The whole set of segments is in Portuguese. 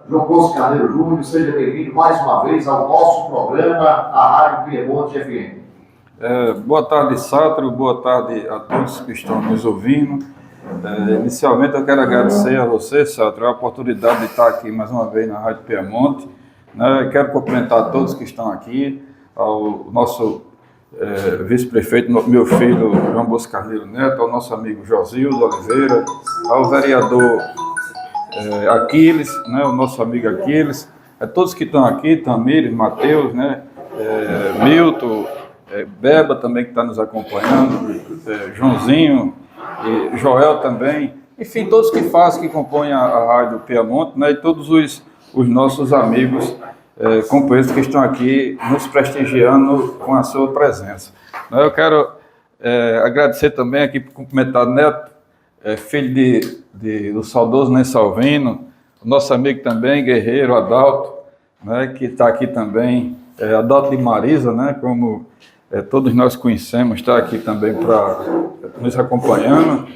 João Bosco Carneiro Júnior, seja bem-vindo mais uma vez ao nosso programa, a Rádio Piemonte FM. Boa tarde, Sátrio, boa tarde a todos que estão nos ouvindo. Inicialmente eu quero agradecer a você, Sátrio, a oportunidade de estar aqui mais uma vez na Rádio Piemonte. Quero cumprimentar a todos que estão aqui, ao nosso vice-prefeito, meu filho João Bosco Carneiro Neto, ao nosso amigo Josildo Oliveira, ao vereador Aquiles, o nosso amigo Aquiles, a todos que estão aqui, Tamires, Matheus, Milton, Beba também que está nos acompanhando, Joãozinho, e Joel também, enfim, todos que compõem a Rádio Piemonte, e todos os nossos amigos, companheiros que estão aqui nos prestigiando com a sua presença. Eu quero agradecer também aqui, cumprimentar Neto, filho do saudoso Ney Salvino, o nosso amigo também, guerreiro Adalto, que está aqui também, Adalto de Marisa, como todos nós conhecemos, está aqui também nos acompanhando.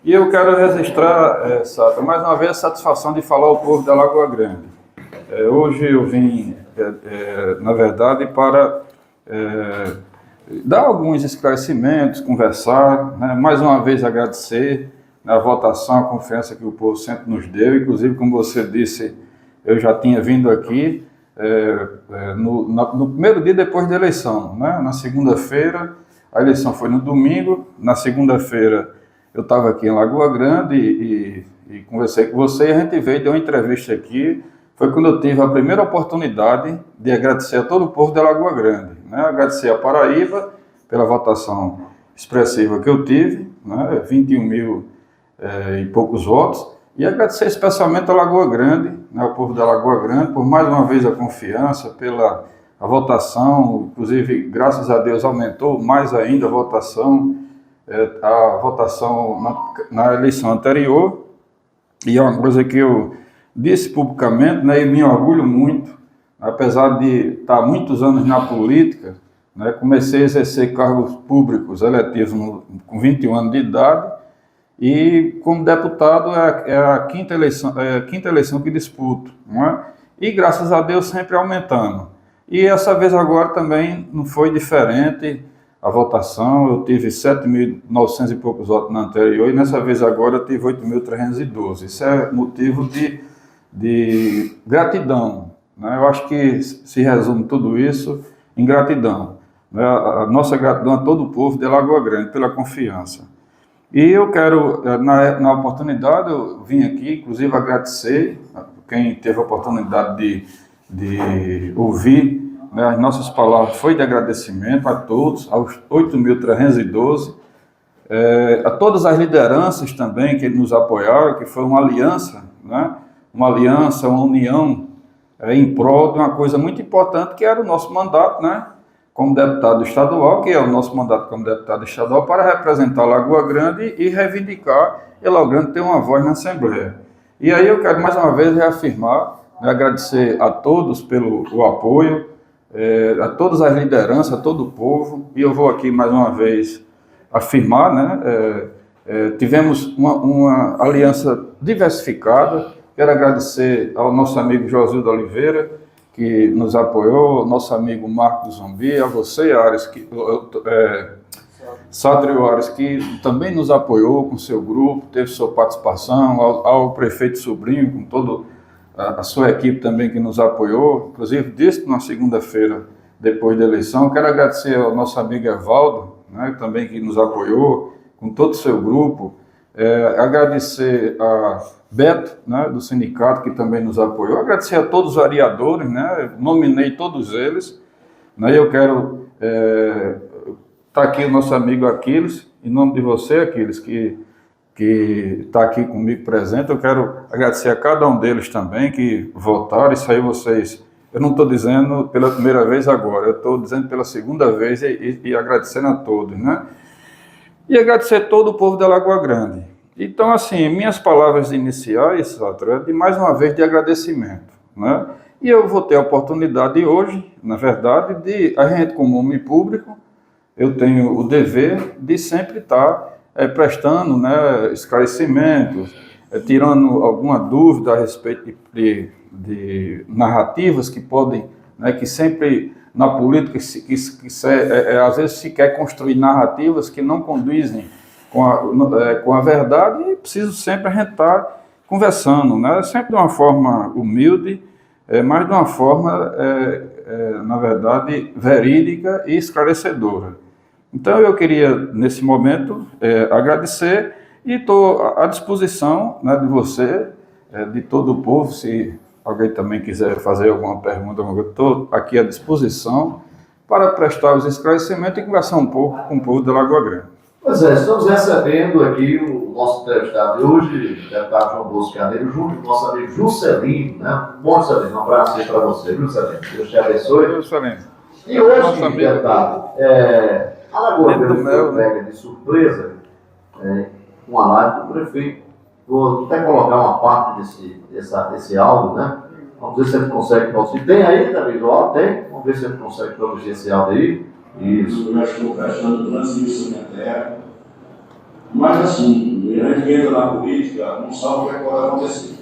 E eu quero registrar, Sátrio, mais uma vez a satisfação de falar ao povo da Lagoa Grande. Hoje eu vim, na verdade, para dar alguns esclarecimentos, conversar, mais uma vez agradecer a votação, a confiança que o povo sempre nos deu. Inclusive, como você disse, eu já tinha vindo aqui no primeiro dia depois da eleição, na segunda-feira. A eleição foi no domingo, na segunda-feira eu estava aqui em Lagoa Grande e conversei com você, e a gente veio, deu uma entrevista aqui. Foi quando eu tive a primeira oportunidade de agradecer a todo o povo de Lagoa Grande, agradecer a Paraíba pela votação expressiva que eu tive, 21 mil e poucos votos, e agradecer especialmente a Lagoa Grande, o povo da Lagoa Grande, por mais uma vez a confiança, pela a votação. Inclusive, graças a Deus, aumentou mais ainda a votação na eleição anterior, e é uma coisa que eu disse publicamente, e me orgulho muito, apesar de estar muitos anos na política, comecei a exercer cargos públicos eletivos com 21 anos de idade, e como deputado é a quinta eleição que disputo, e graças a Deus sempre aumentando. E essa vez agora também não foi diferente a votação. Eu tive 7.900 e poucos votos na anterior, e nessa vez agora eu tive 8.312. Isso é motivo de gratidão, Eu acho que se resume tudo isso em gratidão, A nossa gratidão a todo o povo de Lagoa Grande pela confiança. E eu quero, na oportunidade, eu vim aqui, inclusive, agradecer a quem teve a oportunidade de ouvir, as nossas palavras. Foi de agradecimento a todos, aos 8.312, a todas as lideranças também que nos apoiaram, que foi uma aliança, uma aliança, uma união em prol de uma coisa muito importante, que era o nosso mandato, como deputado estadual, que é o nosso mandato como deputado estadual, para representar Lagoa Grande e reivindicar e Lagoa Grande ter uma voz na Assembleia. E aí eu quero mais uma vez reafirmar, agradecer a todos pelo apoio, a todas as lideranças, a todo o povo, e eu vou aqui mais uma vez afirmar, tivemos uma aliança diversificada. Quero agradecer ao nosso amigo Josildo Oliveira, que nos apoiou, ao nosso amigo Marcos Zumbi, a você, Ares, Sátrio Ares, que também nos apoiou com seu grupo, teve sua participação, ao prefeito Sobrinho, com toda a sua equipe também que nos apoiou, inclusive disse na segunda-feira, depois da eleição. Quero agradecer ao nosso amigo Evaldo, também que nos apoiou, com todo o seu grupo. Agradecer a Beto, do sindicato, que também nos apoiou. Agradecer a todos os vereadores, nominei todos eles. Eu quero estar aqui o nosso amigo Aquiles, em nome de você, Aquiles, que está aqui comigo presente. Eu quero agradecer a cada um deles também que votaram. Isso aí vocês, eu não estou dizendo pela primeira vez agora, eu estou dizendo pela segunda vez, e agradecendo a todos, E agradecer a todo o povo da Lagoa Grande. Então, assim, minhas palavras iniciais, Sátrio, é de mais uma vez de agradecimento, E eu vou ter a oportunidade hoje, na verdade, a gente como homem público, eu tenho o dever de sempre estar prestando esclarecimentos, tirando alguma dúvida a respeito de narrativas que podem, né, que sempre na política às vezes se quer construir narrativas que não conduzem com a verdade, e preciso sempre a gente estar conversando, né, sempre de uma forma humilde, mas de uma forma, na verdade, verídica e esclarecedora. Então eu queria, nesse momento, agradecer e estou à disposição, né, de você, de todo o povo, se alguém também quiser fazer alguma pergunta, eu estou aqui à disposição para prestar os esclarecimentos e conversar um pouco com o povo de Lagoa Grande. Pois é, estamos recebendo aqui o nosso entrevistado de hoje, o deputado João Bosco Carneiro, junto com o nosso amigo Juscelino, né? Bom, Juscelino, um abraço aí para você, Juscelino. Deus te abençoe. Juscelino. E hoje, deputado, a Lagoa Grande foi pega de surpresa com a live do prefeito. Vou até colocar uma parte desse áudio, né? Vamos ver se ele consegue produzir. Tem aí, tá visual? Tem. Vamos ver se ele consegue produzir esse áudio aí. Isso. Eu já estou prestando transmissão minha terra. Mas assim, a gente entra na política, não sabe o que pode acontecer.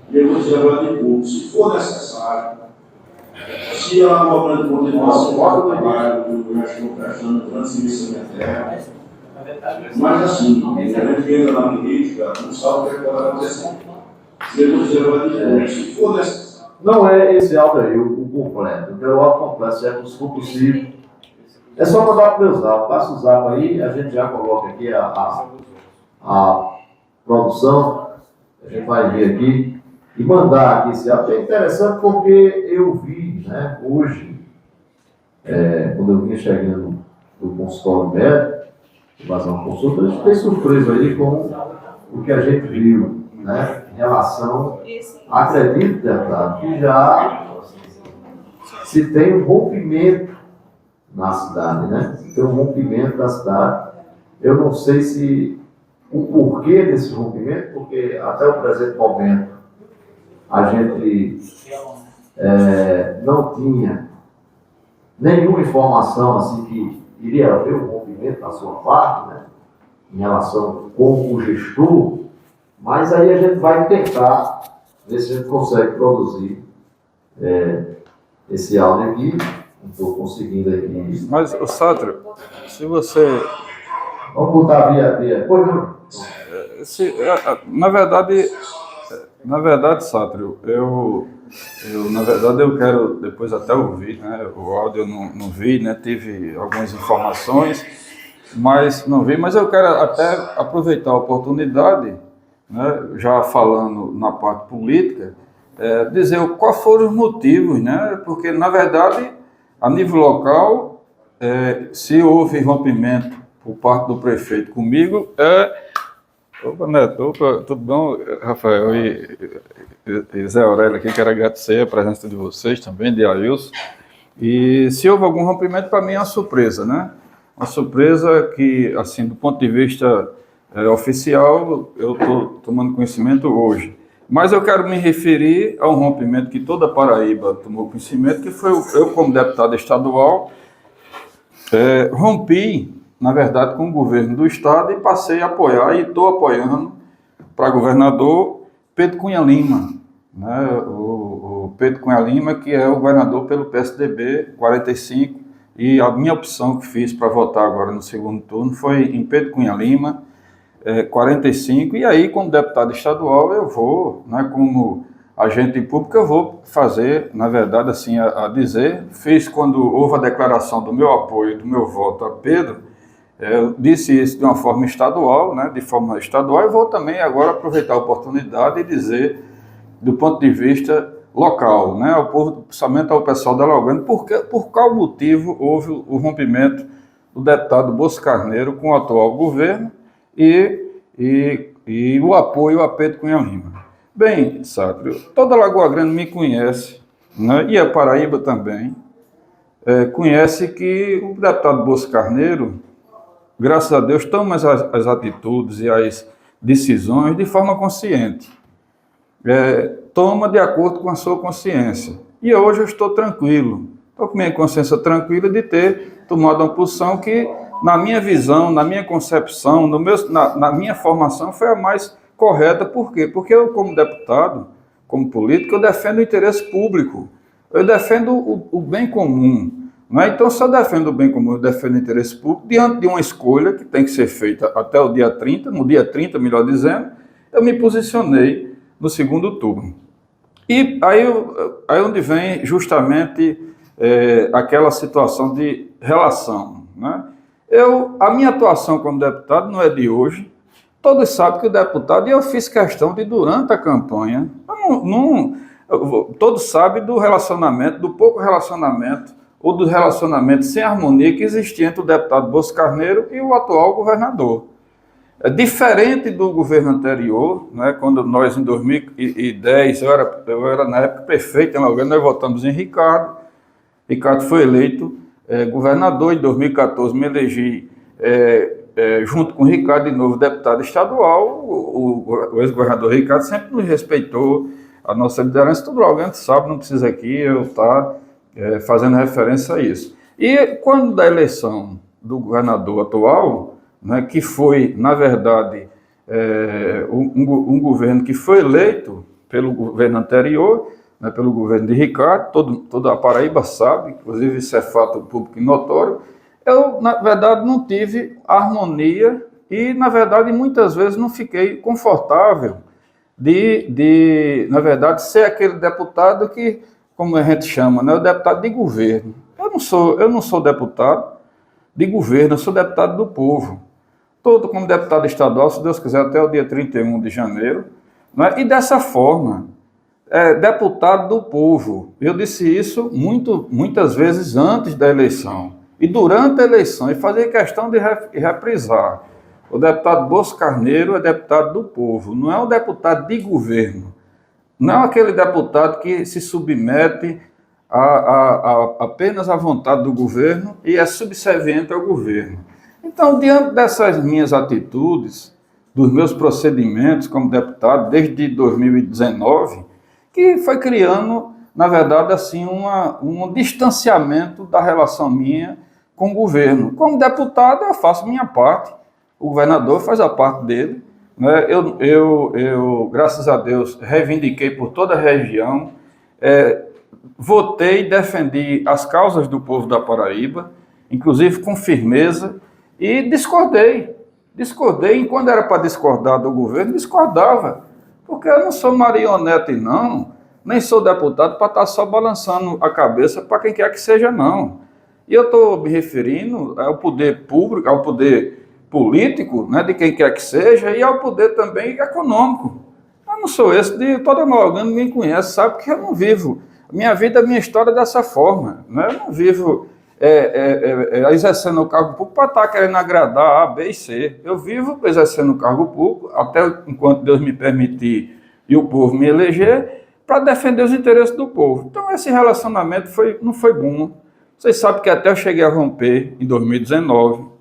E eu vou dizer agora de pouco, se for necessário, se a Lagoa Grande continuar assim, o trabalho, eu já estou prestando transmissão minha terra. Mas assim, a gente entra na política, não sabe o que pode acontecer. E eu vou dizer agora de pouco, se for necessário. Não é esse áudio aí, o completo. Eu quero o áudio completo, certo? Se for possível. É só mandar para o meu zap. Passa o zap aí, a gente já coloca aqui a produção. A gente vai ver aqui e mandar aqui esse áudio. É interessante porque eu vi, né, hoje, quando eu vinha chegando do consultório médico, fazer uma consulta, a gente fiquei surpreso aí com o que a gente viu, né, em relação, acredito, deputado, que já se tem um rompimento na cidade, né? Tem um rompimento da cidade. Eu não sei se o porquê desse rompimento, porque até o presente momento a gente não tinha nenhuma informação assim que iria haver um rompimento da sua parte, né? Em relação com o gestor, mas aí a gente vai tentar ver se a gente consegue produzir esse áudio aqui. Não estou conseguindo aqui. Mas, Sátrio, se você... Vamos botar via... Pois não. Na verdade, Sátrio, eu quero depois até ouvir, né? O áudio eu não vi, né? Tive algumas informações, mas não vi. Mas eu quero até aproveitar a oportunidade, né? Já falando na parte política, dizer quais foram os motivos, né? Porque, na verdade, a nível local, se houve rompimento por parte do prefeito comigo, Opa, Neto, tudo bom, Rafael e Zé Aurélio aqui, quero agradecer a presença de vocês também, de Ailson. E se houve algum rompimento, para mim é uma surpresa, né? Uma surpresa que, assim, do ponto de vista oficial, eu estou tomando conhecimento hoje. Mas eu quero me referir a um rompimento que toda a Paraíba tomou conhecimento, que foi eu, como deputado estadual, rompi, na verdade, com o governo do estado e passei a apoiar e estou apoiando para governador Pedro Cunha Lima, né? O Pedro Cunha Lima, que é o governador pelo PSDB 45, e a minha opção que fiz para votar agora no segundo turno foi em Pedro Cunha Lima, 45, e aí, como deputado estadual, eu vou, né, como agente público, eu vou fazer, na verdade, assim, a dizer, fiz quando houve a declaração do meu apoio, do meu voto a Pedro, eu disse isso de uma forma estadual, né, de forma estadual, e vou também agora aproveitar a oportunidade e dizer, do ponto de vista local, né, ao povo, principalmente ao pessoal da Lagoa Grande, por qual motivo houve o rompimento do deputado Bosco Carneiro com o atual governo, e o apoio a Pedro Cunha Lima. Bem, Sátrio, toda Lagoa Grande me conhece, né, e a Paraíba também, conhece que o deputado Bosco Carneiro, graças a Deus, toma as atitudes e as decisões de forma consciente. Toma de acordo com a sua consciência. E hoje eu estou tranquilo, estou com minha consciência tranquila de ter tomado uma posição que, na minha visão, na minha concepção, na minha formação, foi a mais correta. Por quê? Porque eu, como deputado, como político, eu defendo o interesse público, eu defendo o bem comum. Não é? Então, se eu defendo o bem comum, eu defendo o interesse público, diante de uma escolha que tem que ser feita até o dia 30, no dia 30, melhor dizendo, eu me posicionei no segundo turno. E aí onde vem justamente aquela situação de relação. Né? A minha atuação como deputado não é de hoje. Todos sabem que o deputado, e eu fiz questão de, durante a campanha, todos sabem do relacionamento, do pouco relacionamento, ou do relacionamento sem harmonia que existia entre o deputado Bosco Carneiro e o atual governador. É diferente do governo anterior, né, quando nós, em 2010, eu era na época prefeito em Alagoas, nós votamos em Ricardo. Ricardo foi eleito governador. Em 2014 me elegi junto com o Ricardo, de novo deputado estadual. O ex-governador Ricardo sempre nos respeitou, a nossa liderança, tudo alguém sabe, não precisa aqui eu estar fazendo referência a isso. E quando da eleição do governador atual, né, que foi, na verdade, um governo que foi eleito pelo governo anterior, né, pelo governo de Ricardo, toda a Paraíba sabe, inclusive isso é fato público e notório, eu, na verdade, não tive harmonia e, na verdade, muitas vezes não fiquei confortável na verdade, ser aquele deputado que, como a gente chama, né, o deputado de governo. Eu não sou deputado de governo, eu sou deputado do povo. Todo como deputado estadual, se Deus quiser, até o dia 31 de janeiro. Né? E dessa forma, deputado do povo. Eu disse isso muitas vezes antes da eleição. E durante a eleição, e fazer questão de reprisar. O deputado Bosco Carneiro é deputado do povo, não é um deputado de governo. Não é aquele deputado que se submete apenas à vontade do governo e é subserviente ao governo. Então, diante dessas minhas atitudes, dos meus procedimentos como deputado desde 2019, que foi criando, na verdade, assim, um distanciamento da relação minha com o governo. Como deputado, eu faço minha parte, o governador faz a parte dele. Né? Eu, graças a Deus, reivindiquei por toda a região, votei e defendi as causas do povo da Paraíba, inclusive com firmeza, e discordei, e quando era para discordar do governo, discordava, porque eu não sou marionete não, nem sou deputado para estar só balançando a cabeça para quem quer que seja não. E eu estou me referindo ao poder público, ao poder político, né, de quem quer que seja, e ao poder também econômico. Eu não sou esse, todo amalgama, ninguém conhece, sabe que eu não vivo minha vida, minha história dessa forma. Né? Eu não vivo exercendo o cargo público para estar querendo agradar A, B e C. Eu vivo exercendo o cargo público, até enquanto Deus me permitir e o povo me eleger, para defender os interesses do povo. Então esse relacionamento não foi bom. Vocês sabem que até eu cheguei a romper em 2019,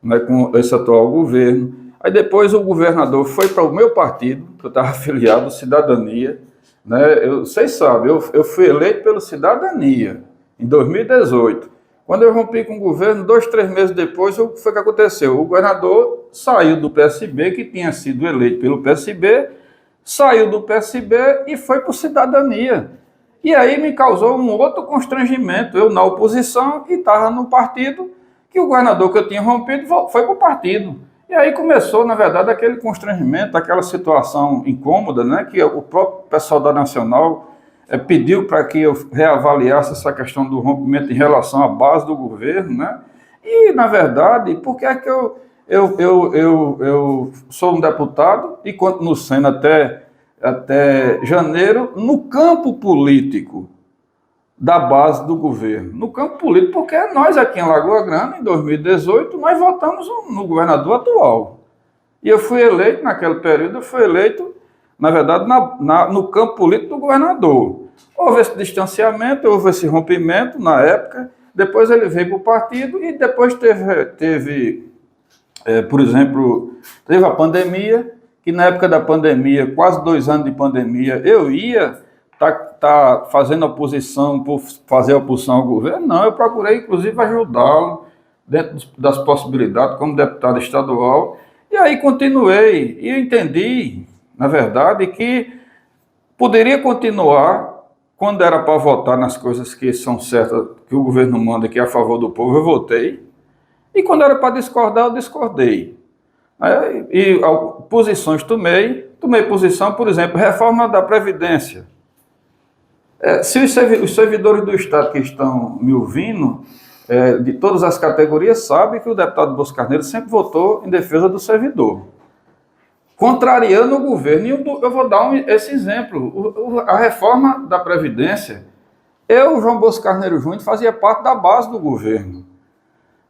né, com esse atual governo. Aí depois o governador foi para o meu partido, que eu estava afiliado, Cidadania. Né, vocês sabem, eu fui eleito pelo Cidadania em 2018. Quando eu rompi com o governo, 2, 3 meses depois, o que foi que aconteceu? O governador saiu do PSB, que tinha sido eleito pelo PSB, saiu do PSB e foi para o Cidadania. E aí me causou um outro constrangimento. Eu na oposição e estava no partido, que o governador que eu tinha rompido foi para o partido. E aí começou, na verdade, aquele constrangimento, aquela situação incômoda, né, que o próprio pessoal da Nacional pediu para que eu reavaliasse essa questão do rompimento em relação à base do governo, né? E, na verdade, por que é que eu sou um deputado e continuo sendo até janeiro no campo político da base do governo? No campo político, porque nós aqui em Lagoa Grande, em 2018, nós votamos no governador atual. E eu fui eleito, naquele período, na verdade, no campo político do governador. Houve esse distanciamento, houve esse rompimento na época, depois ele veio para o partido e depois teve por exemplo, teve a pandemia, que na época da pandemia, quase 2 anos de pandemia, eu ia tá fazendo oposição por fazer oposição ao governo? Não, eu procurei inclusive ajudá-lo dentro das possibilidades como deputado estadual, e aí continuei, e eu entendi na verdade, que poderia continuar quando era para votar nas coisas que são certas, que o governo manda, que é a favor do povo, eu votei. E quando era para discordar, eu discordei. Posições tomei posição, por exemplo, reforma da Previdência. Se os servidores do Estado que estão me ouvindo, de todas as categorias, sabem que o deputado Bosco Carneiro sempre votou em defesa do servidor, contrariando o governo. E eu vou dar esse exemplo. A reforma da Previdência, João Bosco Carneiro Júnior, fazia parte da base do governo,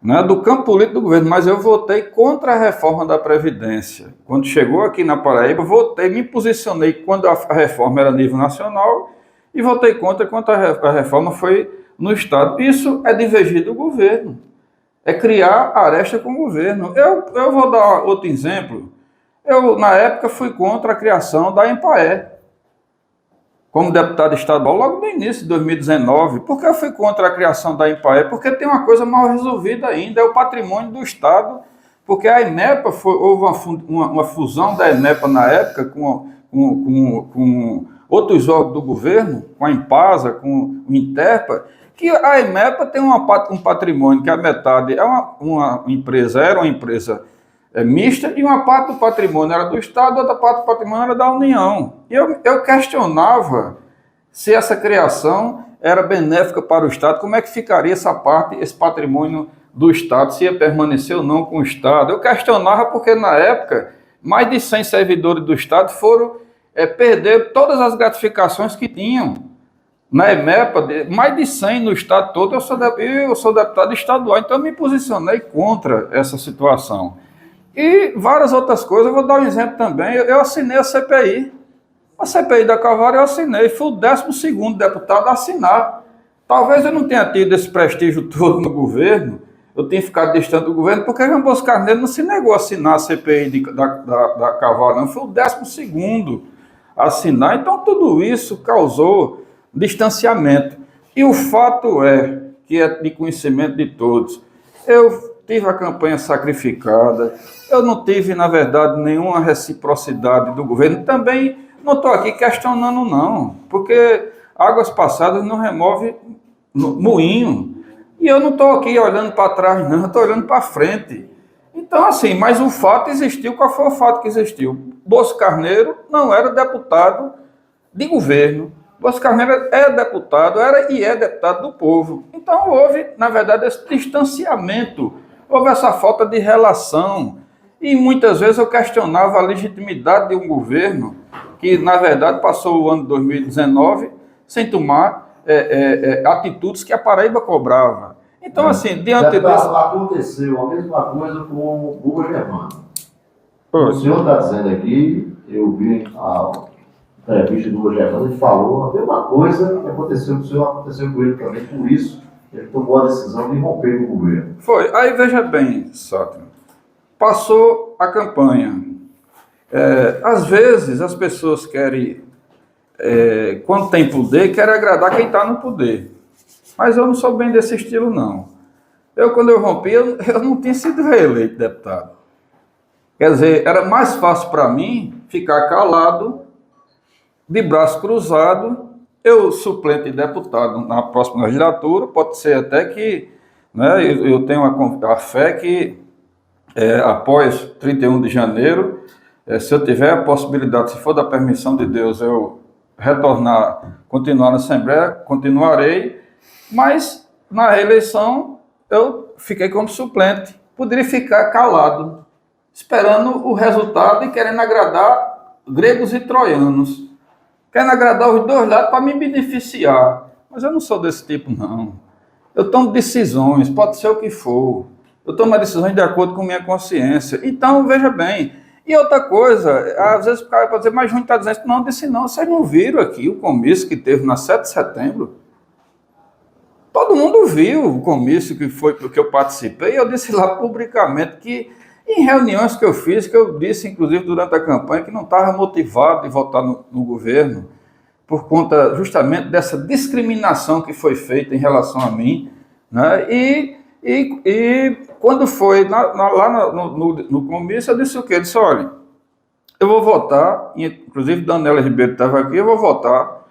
né, do campo político do governo, mas eu votei contra a reforma da Previdência. Quando chegou aqui na Paraíba, me posicionei quando a reforma era a nível nacional e votei contra quando a reforma foi no Estado. Isso é divergir do governo, é criar aresta com o governo. Eu vou dar outro exemplo. Eu, na época, fui contra a criação da EMPAE, como deputado estadual, logo no início de 2019. Por que eu fui contra a criação da EMPAE? Porque tem uma coisa mal resolvida ainda, é o patrimônio do Estado, porque a EMEPA, houve uma fusão da EMEPA na época com outros órgãos do governo, com a Impasa, com o Interpa, que a EMEPA tem um patrimônio que a metade é era uma empresa mista, e uma parte do patrimônio era do Estado, outra parte do patrimônio era da União. E eu questionava se essa criação era benéfica para o Estado, como é que ficaria esse patrimônio do Estado, se ia permanecer ou não com o Estado. Eu questionava porque, na época, mais de 100 servidores do Estado foram perder todas as gratificações que tinham. Na EMEPA, mais de 100 no Estado todo, eu sou deputado estadual, então eu me posicionei contra essa situação. E várias outras coisas, eu vou dar um exemplo também. Eu assinei a CPI. A CPI da Cavalry eu assinei, fui o 12º deputado a assinar. Talvez eu não tenha tido esse prestígio todo no governo, eu tenha ficado distante do governo, porque João Bosco Carneiro não se negou a assinar a CPI da Cavalry, não. Foi o 12º a assinar. Então tudo isso causou distanciamento. E o fato que é de conhecimento de todos, eu tive a campanha sacrificada, eu não tive, na verdade, nenhuma reciprocidade do governo. Também não estou aqui questionando, não, porque águas passadas não remove moinho. E eu não estou aqui olhando para trás, não, eu estou olhando para frente. Então, assim, mas o fato existiu. Qual foi o fato que existiu? Bosco Carneiro não era deputado de governo. Bosco Carneiro é deputado, era e é deputado do povo. Então houve, na verdade, esse distanciamento, houve essa falta de relação. E muitas vezes eu questionava a legitimidade de um governo que, na verdade, passou o ano de 2019 sem tomar atitudes que a Paraíba cobrava. Então, assim, diante desse... Aconteceu a mesma coisa com o Guga Germano. O senhor está dizendo aqui, eu vi a entrevista do Guga Germano, ele falou a mesma coisa que aconteceu com o senhor, aconteceu com ele também. Por isso, ele tomou a decisão de romper com o governo. Foi. Aí, veja bem, Sátiro, passou a campanha. Às vezes, as pessoas querem, quando tem poder, querem agradar quem está no poder. Mas eu não sou bem desse estilo, não. Quando eu rompi, eu não tinha sido reeleito deputado. Quer dizer, era mais fácil para mim ficar calado, de braço cruzado, eu suplente de deputado na próxima legislatura. Pode ser até que, né, eu tenho a fé que após 31 de janeiro, se eu tiver a possibilidade, se for da permissão de Deus, eu retornar, continuar na Assembleia, continuarei, mas na reeleição eu fiquei como suplente. Poderia ficar calado, esperando o resultado e querendo agradar gregos e troianos. Querendo agradar os dois lados para me beneficiar. Mas eu não sou desse tipo, não. Eu tomo decisões, pode ser o que for. Eu tomo decisões de acordo com minha consciência. Então, veja bem. E outra coisa, às vezes o cara pode dizer, mas Júnior está dizendo, não, disse não. Vocês não viram aqui o comício que teve na 7 de setembro? Todo mundo viu o comício que foi que eu participei. Eu disse lá publicamente que, em reuniões que eu fiz, que eu disse, inclusive, durante a campanha, que não estava motivado de votar no governo, por conta justamente dessa discriminação que foi feita em relação a mim, né? E quando foi lá no comício, eu disse o quê? Eu disse, olha, eu vou votar, inclusive Daniela Ribeiro estava aqui, eu vou votar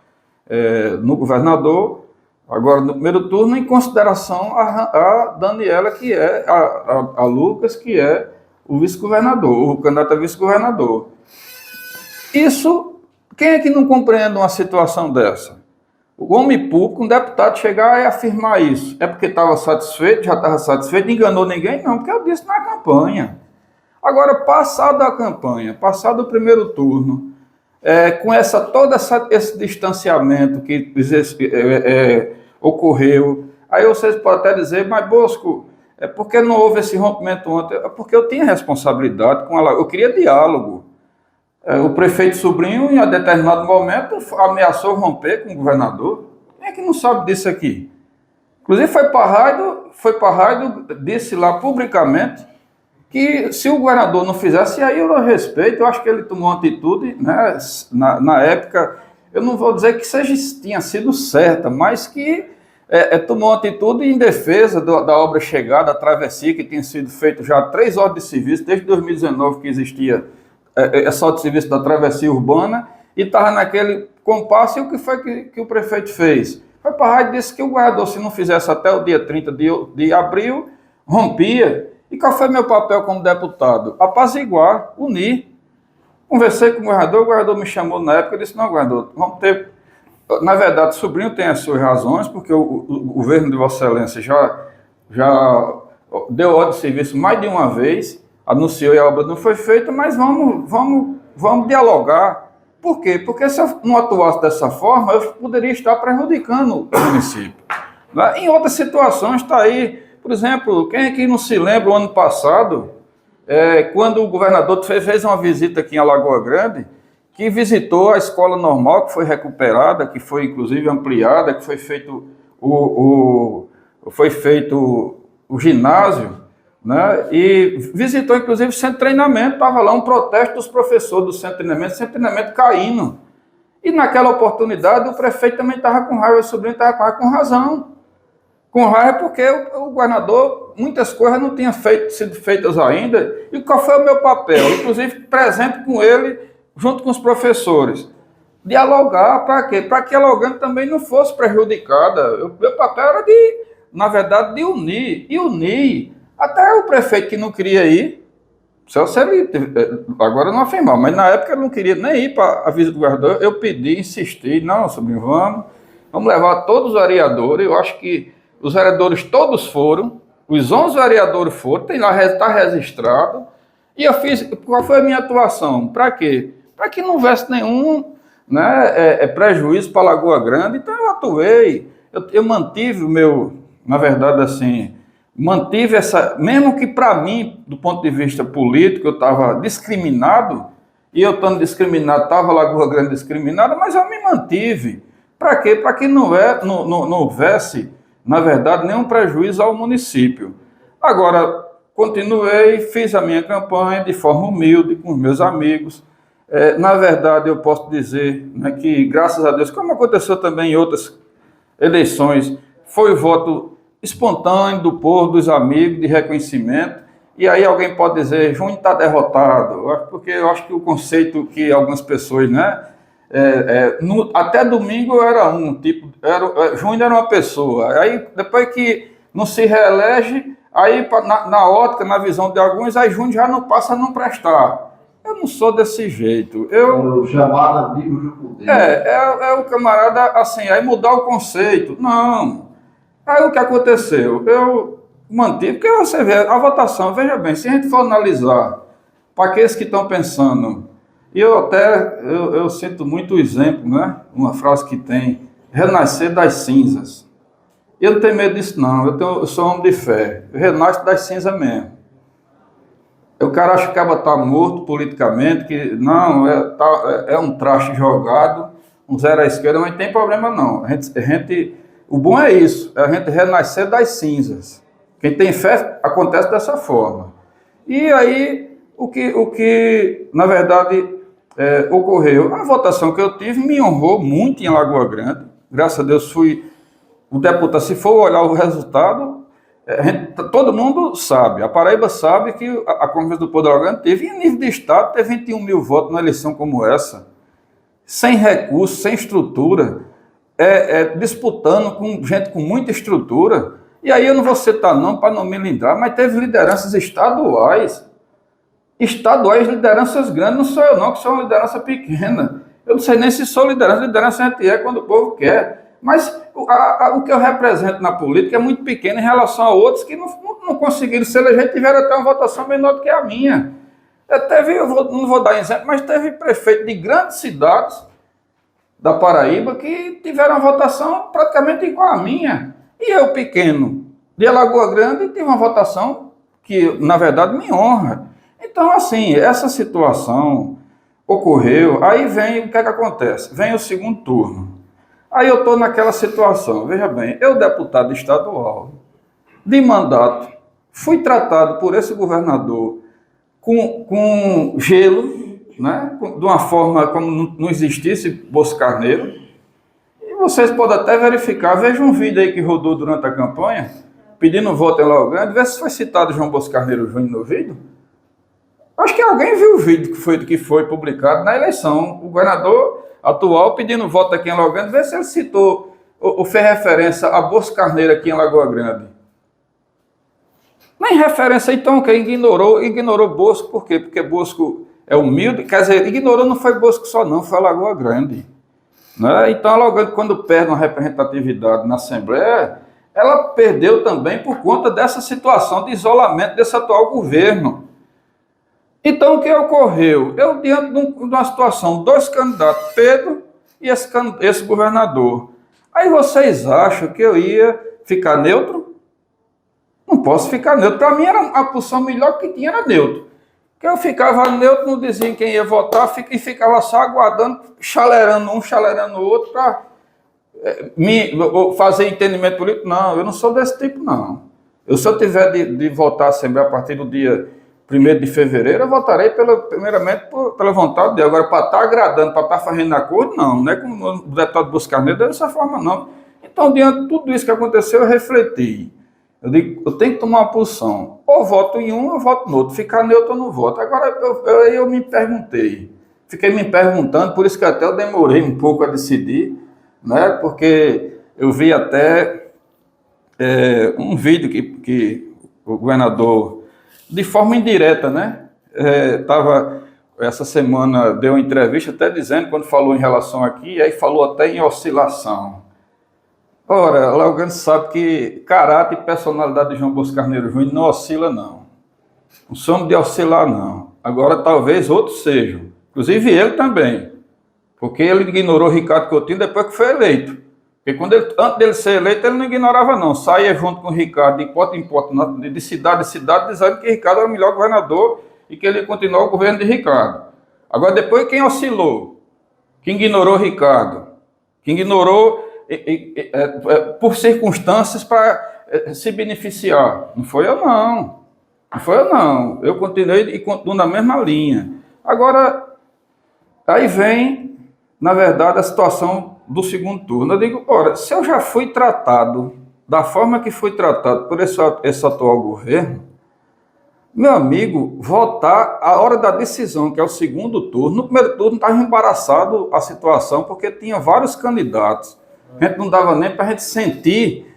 no governador, agora no primeiro turno, em consideração a Daniela, que é a Lucas, que é o vice-governador, o candidato a vice-governador. Isso, quem é que não compreende uma situação dessa? O homem público, um deputado chegar e afirmar isso, é porque estava satisfeito, já estava satisfeito, não enganou ninguém? Não, porque eu disse na campanha. Agora, passado a campanha, passado o primeiro turno, com todo esse distanciamento que ocorreu, aí vocês podem até dizer, mas Bosco, por que não houve esse rompimento ontem? É porque eu tinha responsabilidade com ela, eu queria diálogo. O prefeito Sobrinho, em um determinado momento, ameaçou romper com o governador. Quem é que não sabe disso aqui? Inclusive foi para a rádio, disse lá publicamente que se o governador não fizesse, aí eu respeito, eu acho que ele tomou uma atitude, né, na época, eu não vou dizer que tinha sido certa, mas que tomou uma atitude em defesa da obra chegada, a travessia, que tinha sido feito já 3 horas de serviço, desde 2019 que existia essa hora de serviço da travessia urbana, e estava naquele compasso, e o que foi que o prefeito fez? Foi para a rádio e disse que o governador, se não fizesse até o dia 30 de abril, rompia. E qual foi meu papel como deputado? Apaziguar, unir. Conversei com o governador me chamou na época e disse, não, governador, vamos ter... Na verdade, o Sobrinho tem as suas razões, porque o governo de Vossa Excelência já deu ordem de serviço mais de uma vez, anunciou e a obra não foi feita, mas vamos dialogar. Por quê? Porque se eu não atuasse dessa forma, eu poderia estar prejudicando o município. Em outras situações está aí... Por exemplo, quem aqui não se lembra, o ano passado, quando o governador fez uma visita aqui em Alagoa Grande, que visitou a escola normal, que foi recuperada, que foi inclusive ampliada, que foi feito o ginásio, né? E visitou inclusive o centro de treinamento, estava lá um protesto dos professores do centro de treinamento caindo. E naquela oportunidade o prefeito também estava com raiva, o Sobrinho estava com raiva, com razão. Com raiva porque o governador, muitas coisas não tinham sido feitas ainda. E qual foi o meu papel? Inclusive, presente com ele, junto com os professores. Dialogar, para quê? Para que dialogando também não fosse prejudicada. O meu papel era, na verdade, de unir. E unir até o prefeito que não queria ir, só se ele, agora não afirmar, mas na época ele não queria nem ir para a visita do governador. Eu pedi, insisti, não, Sobrinho, vamos levar todos os vereadores. Eu acho que os vereadores todos foram, os 11 vereadores foram, tem lá, está registrado, e eu fiz, qual foi a minha atuação? Para quê? Para que não houvesse nenhum, né, prejuízo para a Lagoa Grande. Então eu atuei, eu mantive o meu, na verdade assim, mantive essa, mesmo que para mim, do ponto de vista político, eu estava discriminado, e eu estando discriminado, estava a Lagoa Grande discriminada, mas eu me mantive. Para quê? Para que não houvesse, na verdade, nenhum prejuízo ao município. Agora, continuei, fiz a minha campanha de forma humilde, com os meus amigos. Na verdade, eu posso dizer, né, que, graças a Deus, como aconteceu também em outras eleições, foi o voto espontâneo do povo, dos amigos, de reconhecimento. E aí alguém pode dizer, Júnior está derrotado, porque eu acho que o conceito que algumas pessoas, né, até domingo era Júnior era uma pessoa, aí depois que não se reelege, aí na ótica, na visão de alguns, aí Júnior já não passa a não prestar. Eu não sou desse jeito. O chamado amigo de poder. É o camarada assim, aí mudar o conceito. Não. Aí o que aconteceu? Eu mantive, porque você vê a votação, veja bem, se a gente for analisar para aqueles que estão pensando, e eu sinto muito o exemplo, né? Uma frase que tem, renascer das cinzas. Eu não tenho medo disso não, eu sou homem de fé, eu renasço das cinzas mesmo. O cara acha que acaba estar morto politicamente, que não, é um traste jogado, um zero à esquerda, mas não tem problema não. O bom é isso, é a gente renascer das cinzas. Quem tem fé acontece dessa forma. E aí, o que na verdade, ocorreu, a votação que eu tive me honrou muito em Lagoa Grande. Graças a Deus fui o deputado, se for olhar o resultado, Todo mundo sabe, a Paraíba sabe que a Conferência do Poder Orgânico teve, em nível de Estado, ter 21 mil votos numa eleição como essa, sem recursos, sem estrutura, disputando com gente com muita estrutura. E aí eu não vou citar não, para não me lembrar, mas teve lideranças estaduais, lideranças grandes, não sou eu não, que sou uma liderança pequena. Eu não sei nem se sou liderança a gente é quando o povo quer. Mas o que eu represento na política é muito pequeno em relação a outros que não conseguiram se eleger, tiveram até uma votação menor do que a minha. Não vou dar exemplo, mas teve prefeito de grandes cidades da Paraíba que tiveram uma votação praticamente igual à minha. E eu, pequeno, de Alagoa Grande, tive uma votação que, na verdade, me honra. Então, assim, essa situação ocorreu, aí vem, o que é que acontece? Vem o segundo turno. Aí eu estou naquela situação, veja bem, eu, deputado estadual, de mandato, fui tratado por esse governador com gelo, né? De uma forma como não existisse Bolsa Carneiro. E vocês podem até verificar, veja um vídeo aí que rodou durante a campanha, pedindo voto em Lagoa Grande, vê se foi citado João Bolsa Carneiro Júnior no vídeo. Acho que alguém viu o vídeo que foi publicado na eleição. O governador atual pedindo voto aqui em Lagoa Grande, vê se ele citou ou fez referência a Bolsa Carneiro aqui em Lagoa Grande. Nem referência, então, que ignorou Bosco, por quê? Porque Bosco é humilde, quer dizer, ignorou não foi Bosco só não, foi a Lagoa Grande. Né? Então, a Lagoa Grande, quando perde uma representatividade na Assembleia, ela perdeu também por conta dessa situação de isolamento desse atual governo. Então, o que ocorreu? Eu, diante de uma situação, dois candidatos, Pedro e esse governador. Aí vocês acham que eu ia ficar neutro? Não posso ficar neutro. Para mim, era a posição melhor que tinha, era neutro. Que eu ficava neutro, não dizia quem ia votar, e ficava só aguardando, chalerando um, chalerando o outro, para fazer entendimento político. Não, eu não sou desse tipo, não. Se eu tiver de votar a Assembleia a partir do dia 1º de fevereiro, eu votarei primeiramente pela vontade dele. Agora, para estar agradando, para estar fazendo acordo, não é como o deputado Bolsa Carneiro dessa forma, não. Então, diante de tudo isso que aconteceu, eu refleti. Eu digo, eu tenho que tomar uma posição. Ou voto em um, ou voto no outro. Ficar neutro, eu não voto. Agora, eu me perguntei. Fiquei me perguntando, por isso que até eu demorei um pouco a decidir, né? Porque eu vi até um vídeo que o governador, de forma indireta, né? Essa semana deu uma entrevista até dizendo, quando falou em relação aqui, aí falou até em oscilação. Ora, Lagoa Grande sabe que caráter e personalidade de João Bolsa Carneiro Júnior não oscila, não. Não somos de oscilar, não. Agora, talvez outros sejam. Inclusive ele também. Porque ele ignorou Ricardo Coutinho depois que foi eleito. Porque antes dele ser eleito, ele não ignorava, não. Saía junto com o Ricardo, de porta em porta, de cidade em cidade, dizendo que Ricardo era o melhor governador e que ele ia continuar o governo de Ricardo. Agora, depois, quem oscilou? Quem ignorou Ricardo? Quem ignorou por circunstâncias para se beneficiar? Não foi eu, não. Não foi eu, não. Eu continuei e continuo na mesma linha. Agora, aí vem, na verdade, a situação do segundo turno. Eu digo, ora, se eu já fui tratado da forma que fui tratado por esse atual governo, meu amigo, votar a hora da decisão, que é o segundo turno, no primeiro turno estava embaraçado a situação, porque tinha vários candidatos. A gente não dava nem para a gente sentir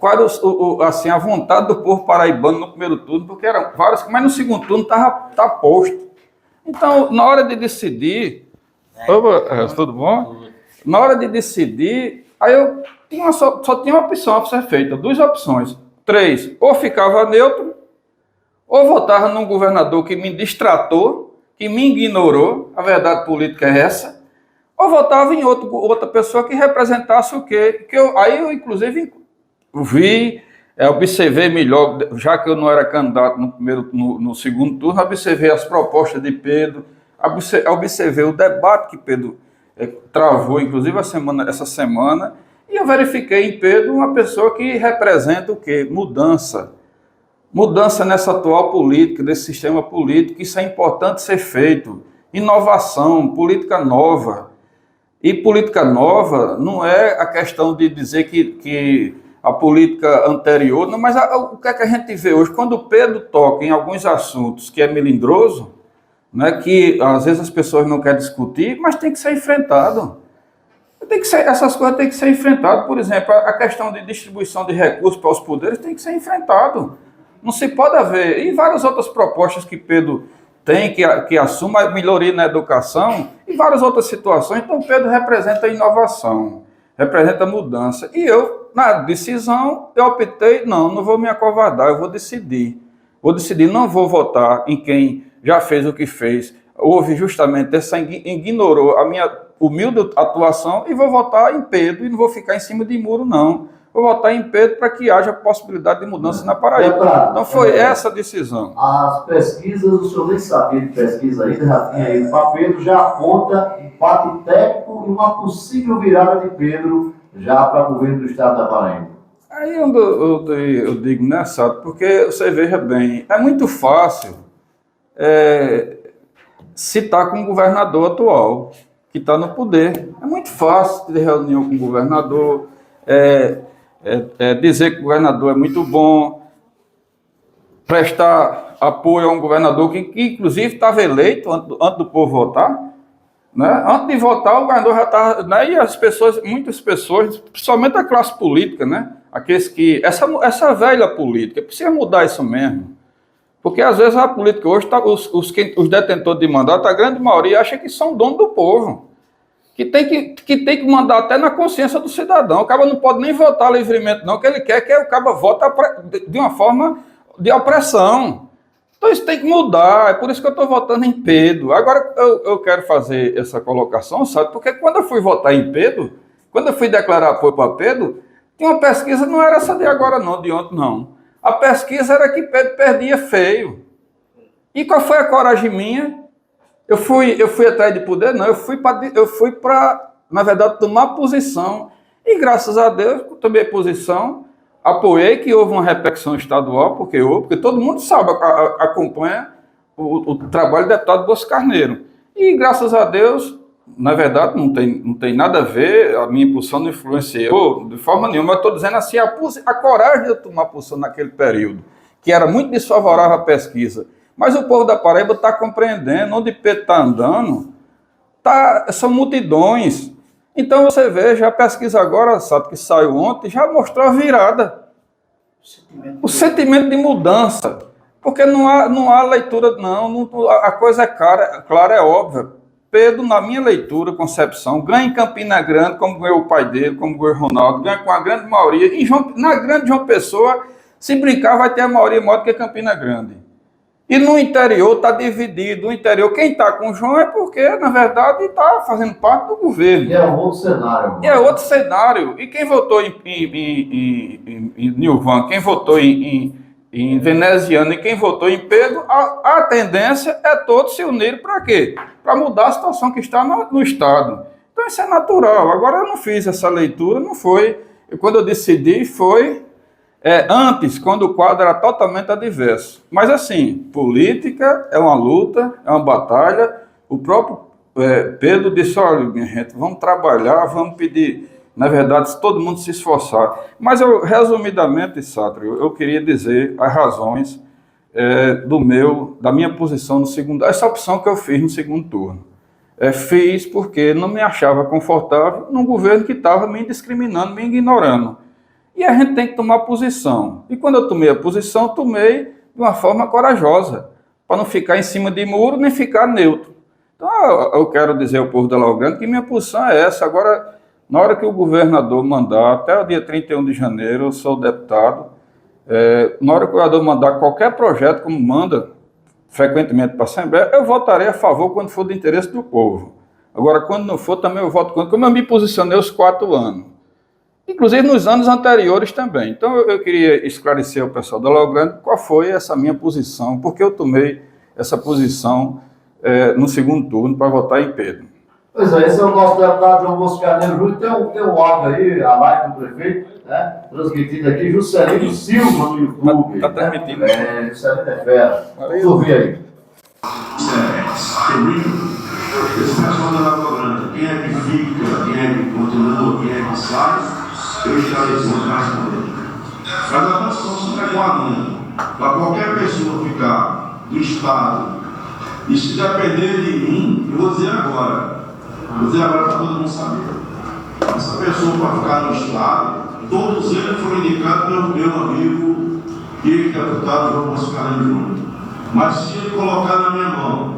qual era assim, a vontade do povo paraibano no primeiro turno, porque eram vários, mas no segundo turno estava posto. Então, na hora de decidir, tudo bom? Na hora de decidir, aí eu só tinha uma opção a ser feita, duas opções. 3, ou ficava neutro, ou votava num governador que me distratou, que me ignorou, a verdade política é essa, ou votava em outra pessoa que representasse o quê? Aí eu, inclusive, observei melhor, já que eu não era candidato no segundo turno, observei as propostas de Pedro, observei o debate que Pedro travou, inclusive essa semana, e eu verifiquei em Pedro uma pessoa que representa o quê? Mudança. Mudança nessa atual política, desse sistema político, isso é importante ser feito. Inovação, política nova. E política nova não é a questão de dizer que a política anterior, não, mas o que é que a gente vê hoje? Quando o Pedro toca em alguns assuntos que é melindroso, né, que às vezes as pessoas não querem discutir, mas tem que ser enfrentado. Essas coisas têm que ser enfrentadas. Por exemplo, a questão de distribuição de recursos para os poderes tem que ser enfrentado. Não se pode haver. E várias outras propostas que Pedro tem, que assuma a melhoria na educação, e várias outras situações. Então, Pedro representa a inovação, representa a mudança. E eu, na decisão, eu optei, não vou me acovardar, eu vou decidir. Não vou votar em quem já fez o que fez. Houve justamente ignorou a minha humilde atuação e vou votar em Pedro e não vou ficar em cima de muro, não. Vou votar em Pedro para que haja possibilidade de mudança na Paraíba. Então foi essa a decisão. As pesquisas, o senhor nem sabia de pesquisa ainda, já tinha ido para Pedro, já aponta empate técnico e uma possível virada de Pedro já para o governo do estado da Paraíba. Aí eu digo, né, Sato, porque você veja bem, é muito fácil citar com o governador atual, que está no poder. É muito fácil ter reunião com o governador, dizer que o governador é muito bom, prestar apoio a um governador que inclusive estava eleito antes do povo votar. Né? Antes de votar, o governador já estava... Né? E as pessoas, muitas pessoas, principalmente a classe política, né? Aqueles que... Essa velha política, precisa mudar isso mesmo. Porque às vezes a política hoje, os detentores de mandato, a grande maioria acha que são donos do povo. Que tem que mandar até na consciência do cidadão. O cara não pode nem votar livremente, não. O que ele quer é que o cara vote de uma forma de opressão. Então isso tem que mudar. É por isso que eu estou votando em Pedro. Agora eu quero fazer essa colocação, sabe? Porque quando eu fui votar em Pedro, quando eu fui declarar apoio para Pedro, tinha uma pesquisa, não era essa de agora não, de ontem não. A pesquisa era que Pedro perdia feio. E qual foi a coragem minha? Eu fui atrás de poder? Não, eu fui para, na verdade, tomar posição. E graças a Deus, eu tomei posição, apoiei que houve uma repercussão estadual, porque todo mundo sabe, acompanha o trabalho do deputado Bosco Carneiro. E graças a Deus, na verdade, não tem nada a ver, a minha posição não influenciou de forma nenhuma. Eu estou dizendo assim, a coragem de eu tomar posição naquele período, que era muito desfavorável à pesquisa. Mas o povo da Paraíba está compreendendo, onde Pedro está andando, são multidões. Então você veja, a pesquisa agora, sabe, que saiu ontem, já mostrou a virada. O sentimento de mudança. Porque não há leitura, a coisa é clara, é óbvia. Pedro, na minha leitura, concepção, ganha em Campina Grande, como ganhou o pai dele, como ganhou o Ronaldo, ganha com a grande maioria. Na grande João Pessoa, se brincar, vai ter a maioria maior do que Campina Grande. E no interior está dividido. No interior, quem está com o João é porque, na verdade, está fazendo parte do governo. E é outro cenário. E é outro cenário. E quem votou em Nilvan, quem votou em Veneziano e quem votou em Pedro, a tendência é todos se unirem para quê? Para mudar a situação que está no Estado. Então isso é natural. Agora eu não fiz essa leitura, não foi. Quando eu decidi foi... antes, quando o quadro era totalmente adverso. Mas assim, política é uma luta, é uma batalha. O próprio Pedro disse, olha, minha gente, vamos trabalhar, vamos pedir, na verdade, se todo mundo se esforçar. Mas eu, resumidamente, Sátrio, eu queria dizer as razões da minha posição no segundo, essa opção que eu fiz no segundo turno. Fiz porque não me achava confortável num governo que estava me discriminando, me ignorando. E a gente tem que tomar posição. E quando eu tomei a posição, tomei de uma forma corajosa, para não ficar em cima de muro, nem ficar neutro. Então, eu quero dizer ao povo da Lagoa Grande que minha posição é essa. Agora, na hora que o governador mandar, até o dia 31 de janeiro, eu sou deputado, na hora que o governador mandar qualquer projeto, como manda frequentemente para a Assembleia, eu votarei a favor quando for do interesse do povo. Agora, quando não for, também eu voto contra, como eu me posicionei os 4 anos. Inclusive nos anos anteriores também. Então eu queria esclarecer ao pessoal da Lagoa Grande qual foi essa minha posição, porque eu tomei essa posição no segundo turno para votar em Pedro. Pois é, esse é o nosso deputado João Bosco Carneiro Júnior. Tem um áudio aí, a live do prefeito, né? Transmitido aqui, Juscelino Silva no YouTube. Está transmitindo. Juscelino é fera. Vamos ouvir aí. Esse pessoal da Lagoa Grande, quem é que fica, quem é que continua, quem é que sai, eu estarei mais com ele. Mas a Constituição se pegou a mão para qualquer pessoa ficar do Estado. E se depender de mim, eu vou dizer agora para todo mundo saber. Essa pessoa para ficar no Estado, todos eles foram indicados pelo meu amigo e deputado João Bosco Júnior. Mas se ele colocar na minha mão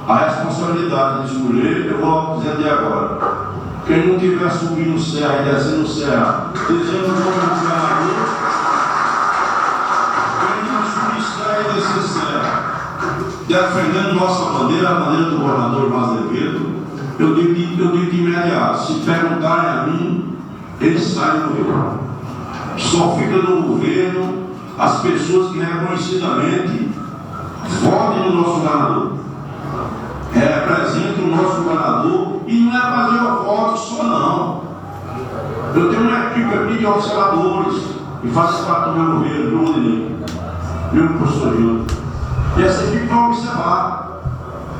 a responsabilidade de escolher, eu vou dizer de agora. Quem não tiver subindo no céu e descendo no céu, dizendo como governador, quem não subir céu e descer céu, defendendo nossa bandeira, a bandeira do governador Azevedo, eu digo de imediato, se perguntarem a mim, eles saem do governo. Só fica no governo as pessoas que reconhecidamente votem no nosso governador, representem o nosso governador, e não é fazer o voto só não. Eu tenho uma equipe aqui de observadores que faz parte do meu governo, do Rodinei, meu professor Júnior. E essa equipe vai observar.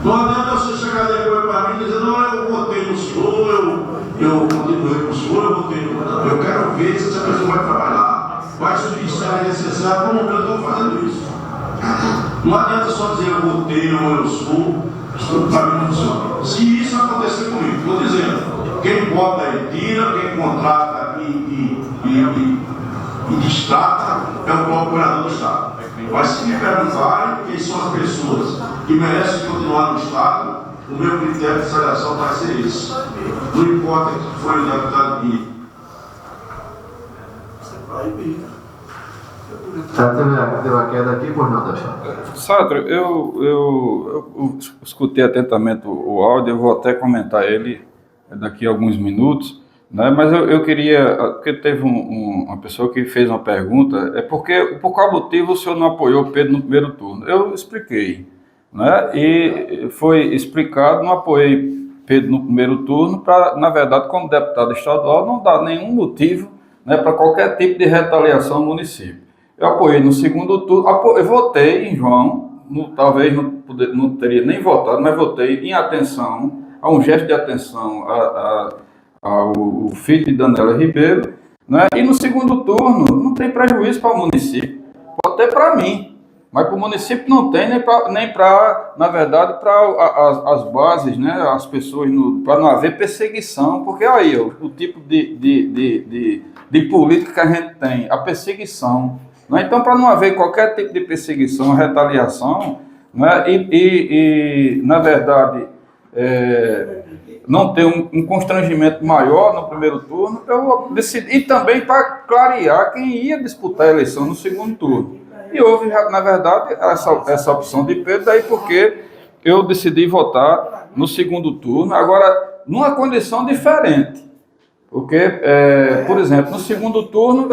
Não adianta você chegar depois para mim e dizer, não, eu votei no senhor, eu continuei com o senhor, eu votei no... Eu quero ver se essa pessoa vai trabalhar, vai subir se é necessário, como eu estou fazendo isso. Não adianta só dizer eu votei ou eu sou, para mim não funciona. Se isso acontecer comigo, estou dizendo, quem bota e tira, quem contrata e destaca é o próprio governador do Estado. Mas se me perguntarem quem são as pessoas que merecem continuar no Estado, o meu critério de seleção vai ser esse. Não importa que foi o deputado que... Já teve uma queda aqui, pois não, deputado? Sátrio, eu escutei atentamente o áudio, eu vou até comentar ele daqui a alguns minutos, né? Mas eu queria, porque teve uma pessoa que fez uma pergunta, por qual motivo o senhor não apoiou o Pedro no primeiro turno? Eu expliquei, né? E foi explicado, não apoiei Pedro no primeiro turno, para, na verdade, como deputado estadual, não dar nenhum motivo, né, para qualquer tipo de retaliação no município. Eu apoiei no segundo turno, eu votei em João, talvez não teria nem votado, mas votei em atenção, a um gesto de atenção ao filho de Daniela Ribeiro, né? E no segundo turno não tem prejuízo para o município, pode ter para mim, mas para o município não tem, nem para, na verdade, para as bases, né? As pessoas, para não haver perseguição, porque aí o tipo de política que a gente tem, a perseguição. Né? Então, para não haver qualquer tipo de perseguição, retaliação, né? Na verdade, não ter um constrangimento maior no primeiro turno, eu decidi, e também para clarear quem ia disputar a eleição no segundo turno. E houve, na verdade, essa opção de Pedro, daí porque eu decidi votar no segundo turno, agora, numa condição diferente. Porque, por exemplo, no segundo turno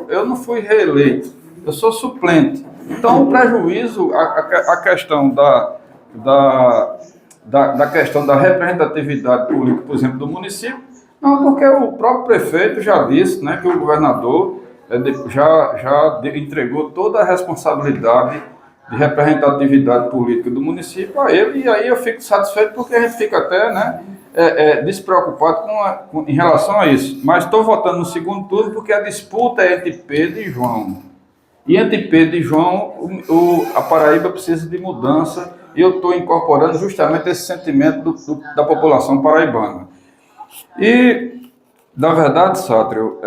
eu não fui reeleito, eu sou suplente. Então, o prejuízo, a questão da questão da representatividade política, por exemplo, do município, não, porque o próprio prefeito já disse, né, que o governador já entregou toda a responsabilidade de representatividade política do município a ele, e aí eu fico satisfeito porque a gente fica até, né, despreocupado em relação a isso. Mas estou votando no segundo turno porque a disputa é entre Pedro e João. E entre Pedro e João, a Paraíba precisa de mudança, e eu estou incorporando justamente esse sentimento da população paraibana. E, na verdade, Sátrio,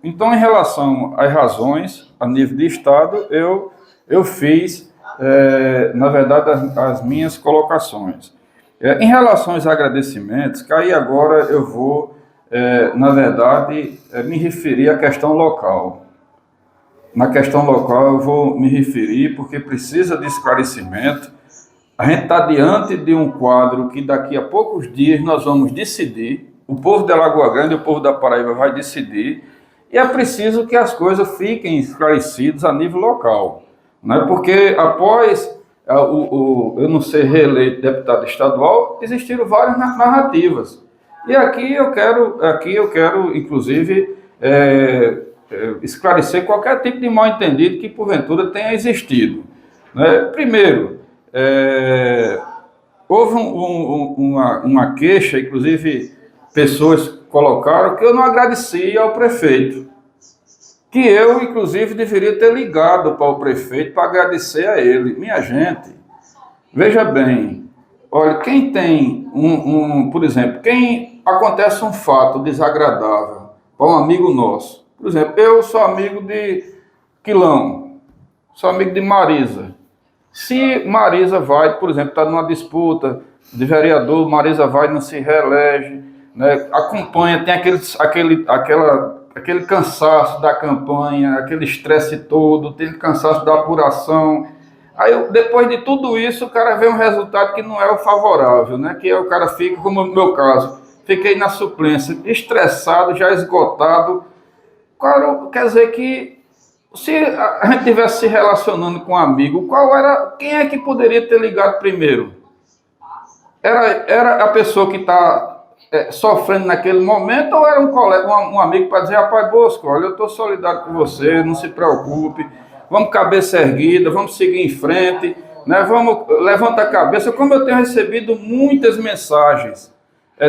então, em relação às razões, a nível de Estado, eu fiz, na verdade, as minhas colocações. Em relação aos agradecimentos, que aí agora eu vou, na verdade, me referir à questão local. Na questão local eu vou me referir porque precisa de esclarecimento. A gente está diante de um quadro que daqui a poucos dias nós vamos decidir, o povo de Lagoa Grande e o povo da Paraíba vai decidir, e é preciso que as coisas fiquem esclarecidas a nível local, né? Porque após eu não ser reeleito deputado estadual, existiram várias narrativas. E aqui eu quero inclusive, esclarecer qualquer tipo de mal-entendido que porventura tenha existido. Né? Primeiro, houve uma queixa, inclusive pessoas colocaram que eu não agradeci ao prefeito. que eu, inclusive, deveria ter ligado para o prefeito para agradecer a ele. Minha gente, veja bem, olha, quem tem por exemplo, quem acontece um fato desagradável para um amigo nosso, por exemplo, eu sou amigo de Quilão, sou amigo de Marisa. Se Marisa vai, por exemplo, está numa disputa de vereador, Marisa vai, não se reelege, né, acompanha, tem aquele cansaço da campanha, aquele estresse todo, tem o cansaço da apuração. Aí, depois de tudo isso, o cara vê um resultado que não é o favorável, né? Que o cara fica, como no meu caso, fiquei na suplência, estressado, já esgotado. Claro, quer dizer que se a gente estivesse se relacionando com um amigo, quem é que poderia ter ligado primeiro? Era a pessoa que está sofrendo naquele momento, ou era um colega, um amigo para dizer, rapaz, Bosco, olha, eu estou solidário com você, não se preocupe, vamos cabeça erguida, vamos seguir em frente, né? Levanta a cabeça, como eu tenho recebido muitas mensagens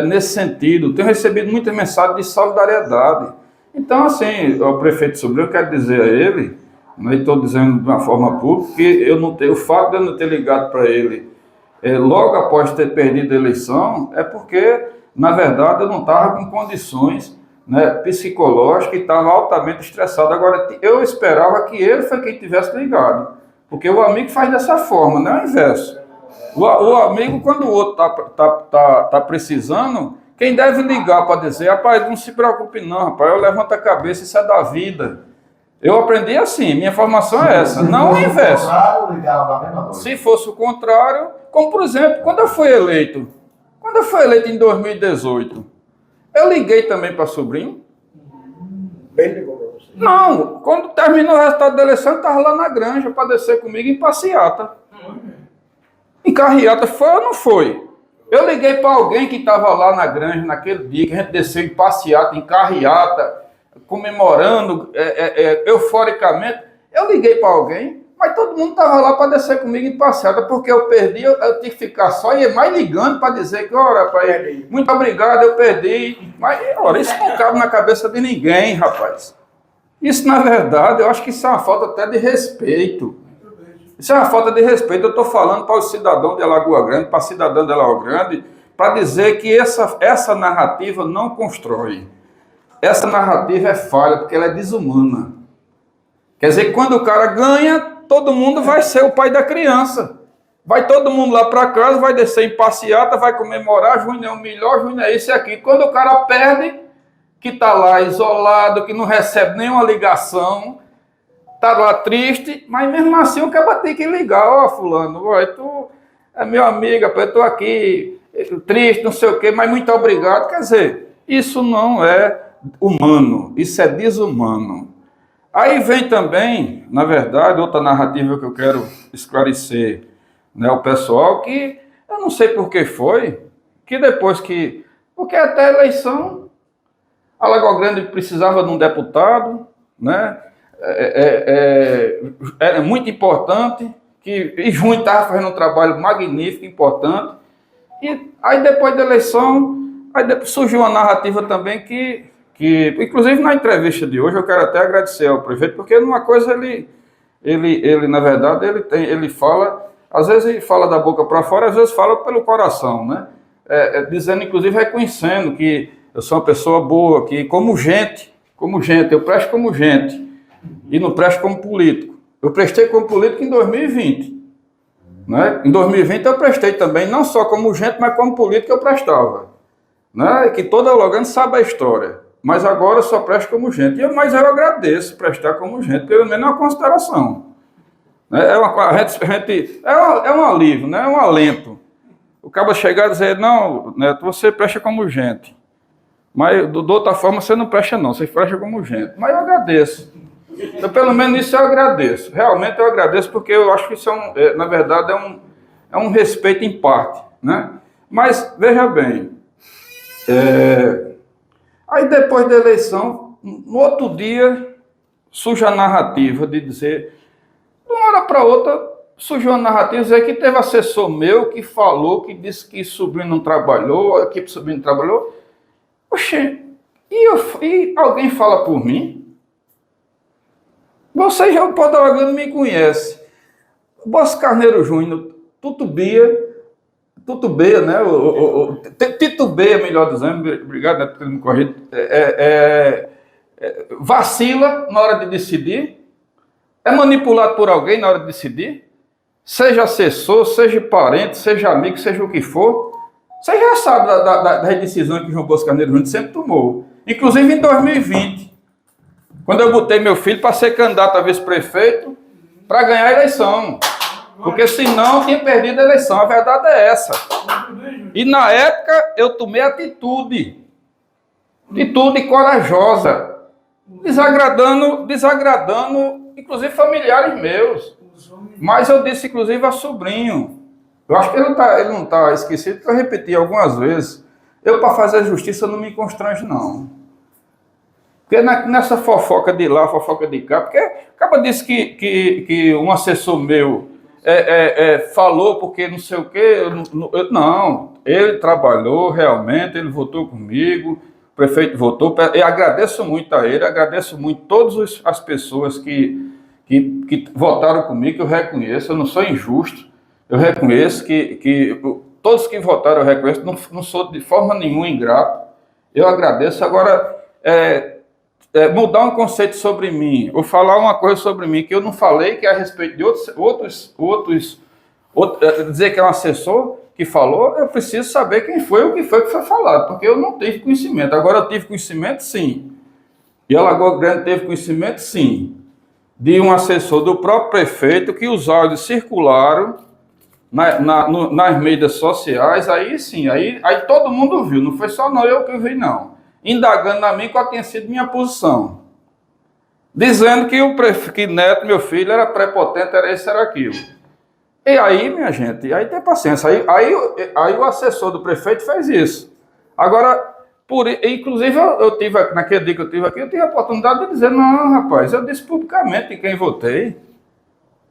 nesse sentido, tenho recebido muitas mensagens de solidariedade. Então, assim, o prefeito Sobrinho, eu quero dizer a ele, né, e estou dizendo de uma forma pública, que o fato de eu não ter ligado para ele logo após ter perdido a eleição, é porque, na verdade, eu não estava com condições, né, psicológicas e estava altamente estressado. Agora, eu esperava que ele foi quem tivesse ligado, porque o amigo faz dessa forma, não é o inverso. O amigo, quando o outro tá precisando, quem deve ligar para dizer, rapaz, não se preocupe não, rapaz, eu levanto a cabeça, isso é da vida. Eu aprendi assim, minha formação é essa, não o inverso. Se fosse o contrário, como por exemplo, quando eu fui eleito em 2018, eu liguei também para Sobrinho. Ele ligou para você? Não, quando terminou o resultado da eleição, eu estava lá na granja para descer comigo em passeata. Em carreata, foi ou não foi? Eu liguei para alguém que estava lá na granja naquele dia, que a gente desceu em passeata, em carreata, comemorando euforicamente. Eu liguei para alguém, mas todo mundo estava lá para descer comigo em passeata, porque eu perdi, eu tinha que ficar só e mais ligando para dizer que, olha, rapaz, muito obrigado, eu perdi. Mas, olha, isso não cabe na cabeça de ninguém, rapaz. Isso, na verdade, eu acho que isso é uma falta até de respeito. Isso é uma falta de respeito. Eu estou falando para o cidadão de Alagoa Grande, para a cidadã de Alagoa Grande, para dizer que essa narrativa não constrói. Essa narrativa é falha, porque ela é desumana. Quer dizer que quando o cara ganha, todo mundo vai ser o pai da criança. Vai todo mundo lá para casa, vai descer em passeata, vai comemorar, Júnior é o melhor, Júnior é esse aqui. Quando o cara perde, que está lá isolado, que não recebe nenhuma ligação, está lá triste, mas mesmo assim o cara tem que ligar, ó, fulano, tu é meu amigo, eu estou aqui triste, não sei o quê, mas muito obrigado. Quer dizer, isso não é humano, isso é desumano. Aí vem também, na verdade, outra narrativa que eu quero esclarecer, né, o pessoal, que eu não sei por que foi, que depois que... Porque até a eleição, Alagoa Grande precisava de um deputado, né? É muito importante, e Júnior estava fazendo um trabalho magnífico, importante, e aí depois da eleição, surgiu uma narrativa também que, inclusive na entrevista de hoje, eu quero até agradecer ao prefeito, porque numa coisa ele na verdade, ele fala, às vezes ele fala da boca para fora, às vezes fala pelo coração, né? Dizendo, inclusive, reconhecendo que eu sou uma pessoa boa, que como gente, eu presto como gente, e não presto como político. Eu prestei como político em 2020. Né? Em 2020 eu prestei também, não só como gente, mas como político eu prestava. Né? Que toda Alagoana sabe a história. Mas agora eu só presto como gente. Mas eu agradeço prestar como gente, pelo menos é uma consideração. Né? É um alívio, né? É um alento. O cara chegar e dizer, não, Neto, você presta como gente. Mas de outra forma você não presta não, você presta como gente. Mas eu agradeço. Então, pelo menos isso eu agradeço. Realmente eu agradeço, porque eu acho que isso na verdade é um respeito em parte. Né? Mas, veja bem, aí depois da eleição, no outro dia, surge a narrativa de dizer, de uma hora para outra, surgiu a narrativa de dizer que teve assessor meu que falou, que disse que sobrinho não trabalhou, a equipe sobrinho não trabalhou. Oxê, e alguém fala por mim? Você já, o Porto Alagoano me conhece. Bosco Carneiro Júnior, Tutubeia, né? Titubeia, melhor dizendo, obrigado, né, por ter me corrido. Vacila na hora de decidir, é manipulado por alguém na hora de decidir, seja assessor, seja parente, seja amigo, seja o que for. Você já sabe das decisões que João Bosco Carneiro Júnior sempre tomou. Inclusive em 2020, quando eu botei meu filho para ser candidato a vice-prefeito, para ganhar a eleição. Porque senão tinha perdido a eleição. A verdade é essa. E na época eu tomei atitude corajosa, desagradando, inclusive familiares meus. Mas eu disse, inclusive, a sobrinho. Eu acho que ele não está esquecido, porque eu repeti algumas vezes. Eu, para fazer justiça, não me constrange, não. Porque nessa fofoca de lá, fofoca de cá, porque acaba disse que um assessor meu falou porque não sei o quê. Não, ele trabalhou realmente, ele votou comigo, o prefeito votou. Eu agradeço muito a ele, agradeço muito todas as pessoas que votaram comigo, que eu reconheço, eu não sou injusto, eu reconheço que todos que votaram eu reconheço, não sou de forma nenhuma ingrato, eu agradeço. Agora, mudar um conceito sobre mim, ou falar uma coisa sobre mim que eu não falei, que é a respeito de outros dizer que é um assessor que falou, eu preciso saber quem foi, o que foi falado, porque eu não tive conhecimento. Agora eu tive conhecimento, sim. E Alagoa Grande teve conhecimento, sim, de um assessor do próprio prefeito, que os áudios circularam nas mídias sociais, aí sim, aí todo mundo viu, não foi só eu que vi, não. Indagando a mim qual tinha sido minha posição. Dizendo que Neto, meu filho, era prepotente, era isso, era aquilo. E aí, minha gente, aí tem paciência. Aí o assessor do prefeito fez isso. Agora, inclusive, eu tive, naquele dia que eu tive a oportunidade de dizer, não, rapaz, eu disse publicamente em quem votei.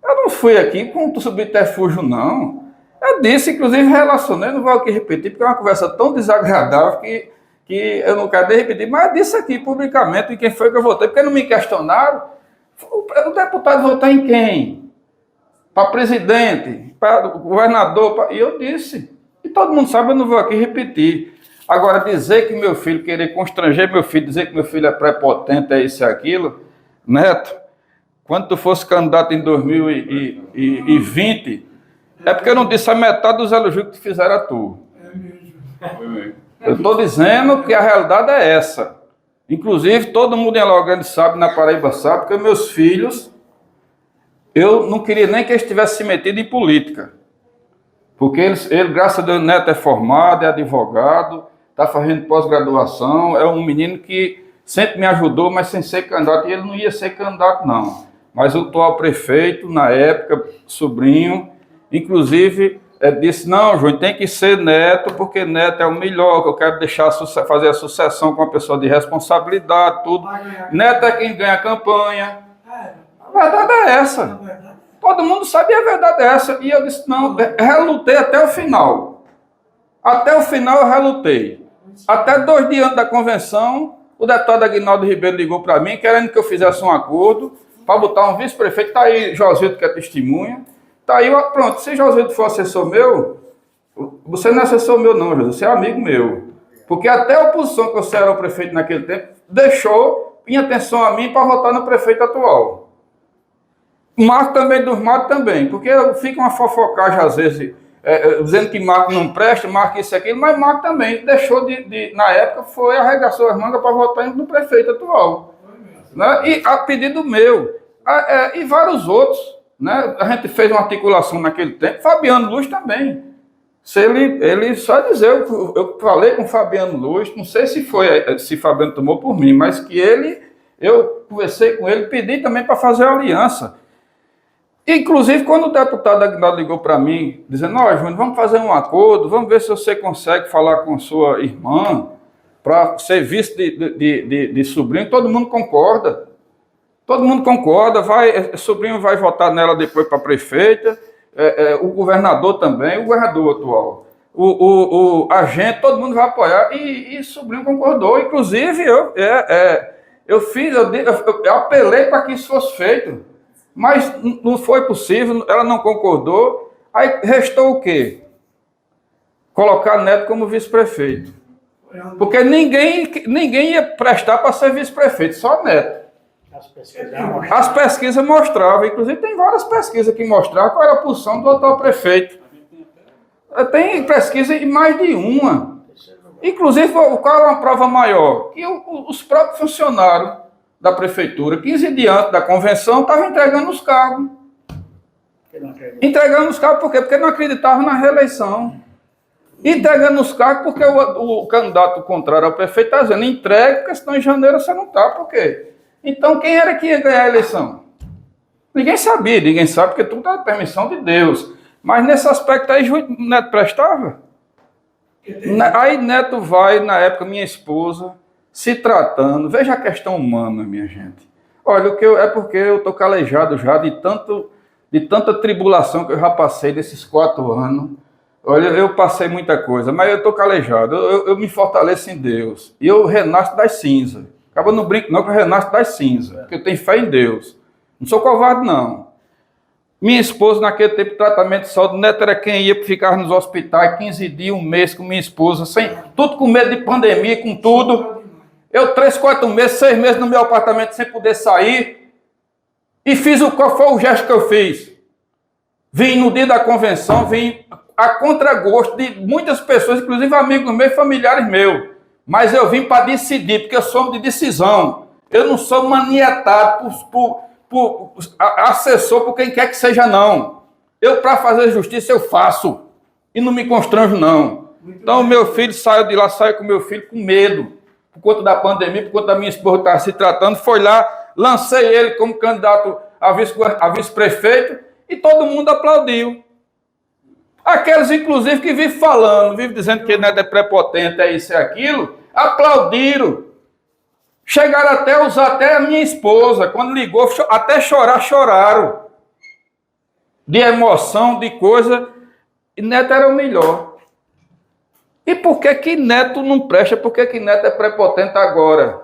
Eu não fui aqui com subterfúgio, não. Eu disse, inclusive, relacionei, não vou aqui repetir, porque é uma conversa tão desagradável que eu não quero nem repetir, mas eu disse aqui publicamente em quem foi que eu votei, porque não me questionaram. O deputado votar em quem? Para presidente, para governador, e eu disse. E todo mundo sabe, eu não vou aqui repetir. Agora, dizer que meu filho, querer constranger meu filho, dizer que meu filho é prepotente, é isso e aquilo, Neto, quando tu fosse candidato em 2020, é porque eu não disse a metade dos elogios que tu fizeram a tu. É mesmo. Eu estou dizendo que a realidade é essa. Inclusive, todo mundo em Alagoa Grande sabe, na Paraíba sabe, que meus filhos, eu não queria nem que eles tivessem se metido em política. Porque ele, graças a Deus, Neto é formado, é advogado, está fazendo pós-graduação, é um menino que sempre me ajudou, mas sem ser candidato. E ele não ia ser candidato, não. Mas o atual prefeito, na época, sobrinho, inclusive, disse, não, João, tem que ser Neto, porque Neto é o melhor, que eu quero fazer a sucessão com uma pessoa de responsabilidade, tudo. Neto é quem ganha a campanha. A verdade é essa. Todo mundo sabe, a verdade é essa. E eu disse, não, relutei até o final. Até o final eu relutei. Até 2 dias antes da convenção, o deputado Aguinaldo Ribeiro ligou para mim, querendo que eu fizesse um acordo para botar um vice-prefeito. Está aí Josildo, que é testemunha. Está aí, pronto, se Josildo for assessor meu, você não é assessor meu não, Josildo, você é amigo meu. Porque até a oposição que você era o prefeito naquele tempo, deixou em atenção a mim para votar no prefeito atual. Marco também dos Marcos também, porque fica uma fofocagem às vezes, dizendo que Marco não presta, Marco isso e aquilo, mas Marco também deixou na época, arregaçou as mangas para votar no prefeito atual. Né? E a pedido meu, e vários outros, né? A gente fez uma articulação naquele tempo, Fabiano Luz também. Ele só dizer, eu falei com Fabiano Luz, não sei se Fabiano tomou por mim, mas que eu conversei com ele, pedi também para fazer aliança. Inclusive, quando o deputado Aguinaldo ligou para mim, dizendo, Júnior, vamos fazer um acordo, vamos ver se você consegue falar com sua irmã para ser vice de sobrinho, todo mundo concorda. Todo mundo concorda, sobrinho vai votar nela depois para prefeita, o governador também, o governador atual, o agente, todo mundo vai apoiar, e sobrinho concordou. Inclusive, Eu apelei para que isso fosse feito, mas não foi possível, ela não concordou. Aí restou o quê? Colocar Neto como vice-prefeito. Porque ninguém ia prestar para ser vice-prefeito, só Neto. As pesquisas mostravam, inclusive tem várias pesquisas que mostravam qual era a posição do atual prefeito. Tem pesquisa em mais de uma. Inclusive, qual era uma prova maior? Que os próprios funcionários da prefeitura, 15 dias antes da convenção, estavam entregando os cargos. Entregando os cargos por quê? Porque não acreditavam na reeleição. Entregando os cargos porque o candidato contrário ao prefeito está dizendo, entregue, porque senão em janeiro você não está. Por quê? Então, quem era que ia ganhar a eleição? Ninguém sabia, ninguém sabe, porque tudo é permissão de Deus. Mas nesse aspecto aí, Neto prestava. Aí Neto vai, na época, minha esposa, se tratando. Veja a questão humana, minha gente. Olha, é porque eu estou calejado já de tanta tribulação que eu já passei desses 4 anos. Olha, eu passei muita coisa, mas eu estou calejado. Eu me fortaleço em Deus. E eu renasço das cinzas. Acaba não brinco não que eu renasço das cinzas. Porque eu tenho fé em Deus. Não sou covarde, não. Minha esposa, naquele tempo de tratamento de saúde, Neto era quem ia ficar nos hospitais 15 dias, um mês com minha esposa, tudo com medo de pandemia, com tudo. Eu 3, 4 meses, 6 meses no meu apartamento sem poder sair. E qual foi o gesto que eu fiz? Vim no dia da convenção, vim a contragosto de muitas pessoas, inclusive amigos meus e familiares meus. Mas eu vim para decidir, porque eu sou de decisão. Eu não sou manietado por assessor, por quem quer que seja, não. Eu, para fazer justiça, eu faço. E não me constranjo, não. Então, meu filho saiu de lá, saiu com meu filho com medo. Por conta da pandemia, por conta da minha esposa que estava se tratando. Foi lá, lancei ele como candidato a vice-prefeito e todo mundo aplaudiu. Aqueles, inclusive, que vivem falando, vivem dizendo que Neto é prepotente, é isso e aquilo, aplaudiram. Chegaram até a usar até a minha esposa. Quando ligou, até choraram. De emoção, de coisa. E Neto era o melhor. E por que Neto não presta? Por que Neto é prepotente agora?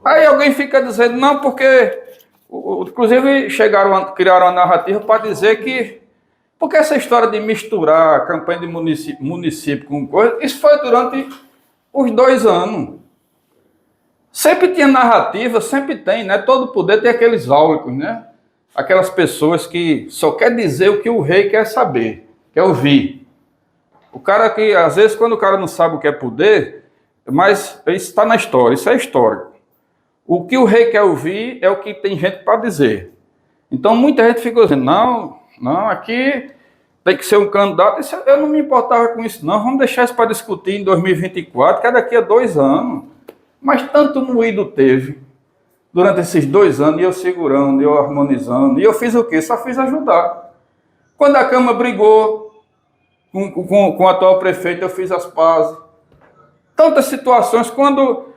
Aí alguém fica dizendo, não, porque... Inclusive, criaram uma narrativa para dizer que... Porque essa história de misturar a campanha de município com coisa, isso foi durante os 2 anos. Sempre tinha narrativa, sempre tem, né? Todo poder tem aqueles áulicos, né? Aquelas pessoas que só quer dizer o que o rei quer saber, quer ouvir. O cara que, às vezes, quando o cara não sabe o que é poder, mas isso está na história, isso é histórico. O que o rei quer ouvir é o que tem gente para dizer. Então, muita gente ficou dizendo, não, aqui tem que ser um candidato. Eu não me importava com isso, não. Vamos deixar isso para discutir em 2024, que é daqui a 2 anos. Mas tanto moído teve durante esses 2 anos, e eu segurando, eu harmonizando. E eu fiz o quê? Só fiz ajudar. Quando a Câmara brigou com o atual prefeito, eu fiz as pazes. Tantas situações, quando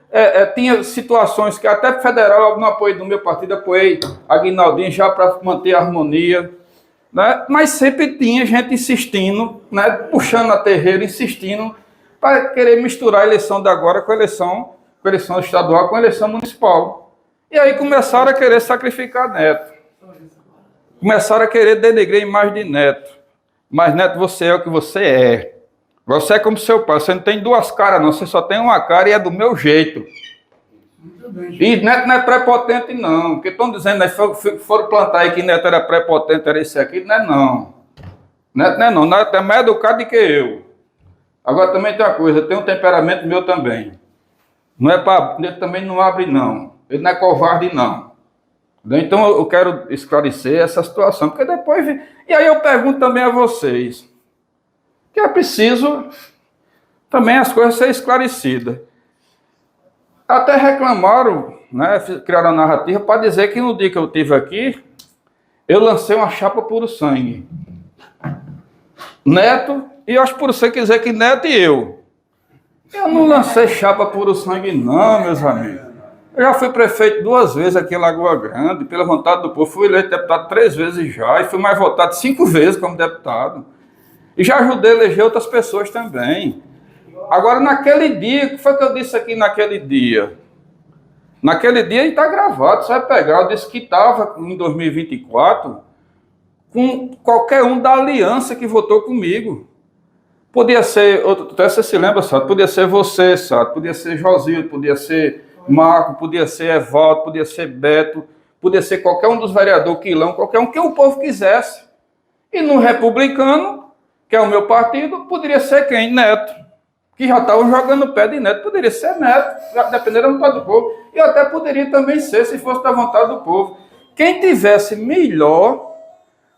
tinha situações que até federal, no apoio do meu partido, apoiei Aguinaldinho já para manter a harmonia. Né? Mas sempre tinha gente insistindo, né? Puxando a terreira, insistindo, para querer misturar a eleição de agora com a eleição estadual com a eleição municipal. E aí começaram a querer sacrificar Neto. Começaram a querer denegrir a imagem de Neto. Mas, Neto, você é o que você é. Você é como seu pai. Você não tem 2 caras, não. Você só tem uma cara e é do meu jeito. E Neto não é prepotente, não. Porque estão dizendo, né, foram plantar aí que Neto era prepotente, era esse aqui. Não é, não. Neto não é, não. Neto é mais educado do que eu. Agora também tem uma coisa. Tem um temperamento meu também. Não é para... Ele também não abre, não. Ele não é covarde, não. Então eu quero esclarecer essa situação, porque depois... E aí eu pergunto também a vocês, que é preciso também as coisas serem esclarecidas. Até reclamaram, né, criaram a narrativa para dizer que no dia que eu estive aqui, eu lancei uma chapa puro sangue. Neto, e eu acho puro sangue quer dizer que Neto e eu. Eu não lancei chapa puro sangue, não, meus amigos. Eu já fui prefeito 2 vezes aqui em Lagoa Grande, pela vontade do povo. Fui eleito deputado 3 vezes já, e fui mais votado 5 vezes como deputado. E já ajudei a eleger outras pessoas também. Agora, naquele dia, o que foi que eu disse aqui naquele dia? Naquele dia ele está gravado, você vai pegar, eu disse que estava em 2024 com qualquer um da aliança que votou comigo. Podia ser, até você se lembra, Sato, podia ser você, Sato, podia ser Josildo, podia ser Marco, podia ser Evaldo, podia ser Beto, podia ser qualquer um dos vereadores, Quilão, qualquer um que o povo quisesse. E no Republicano, que é o meu partido, poderia ser quem? Neto. Que já estavam jogando o pé de Neto, poderia ser Neto, dependendo da vontade do povo. E até poderia também ser, se fosse da vontade do povo. Quem tivesse melhor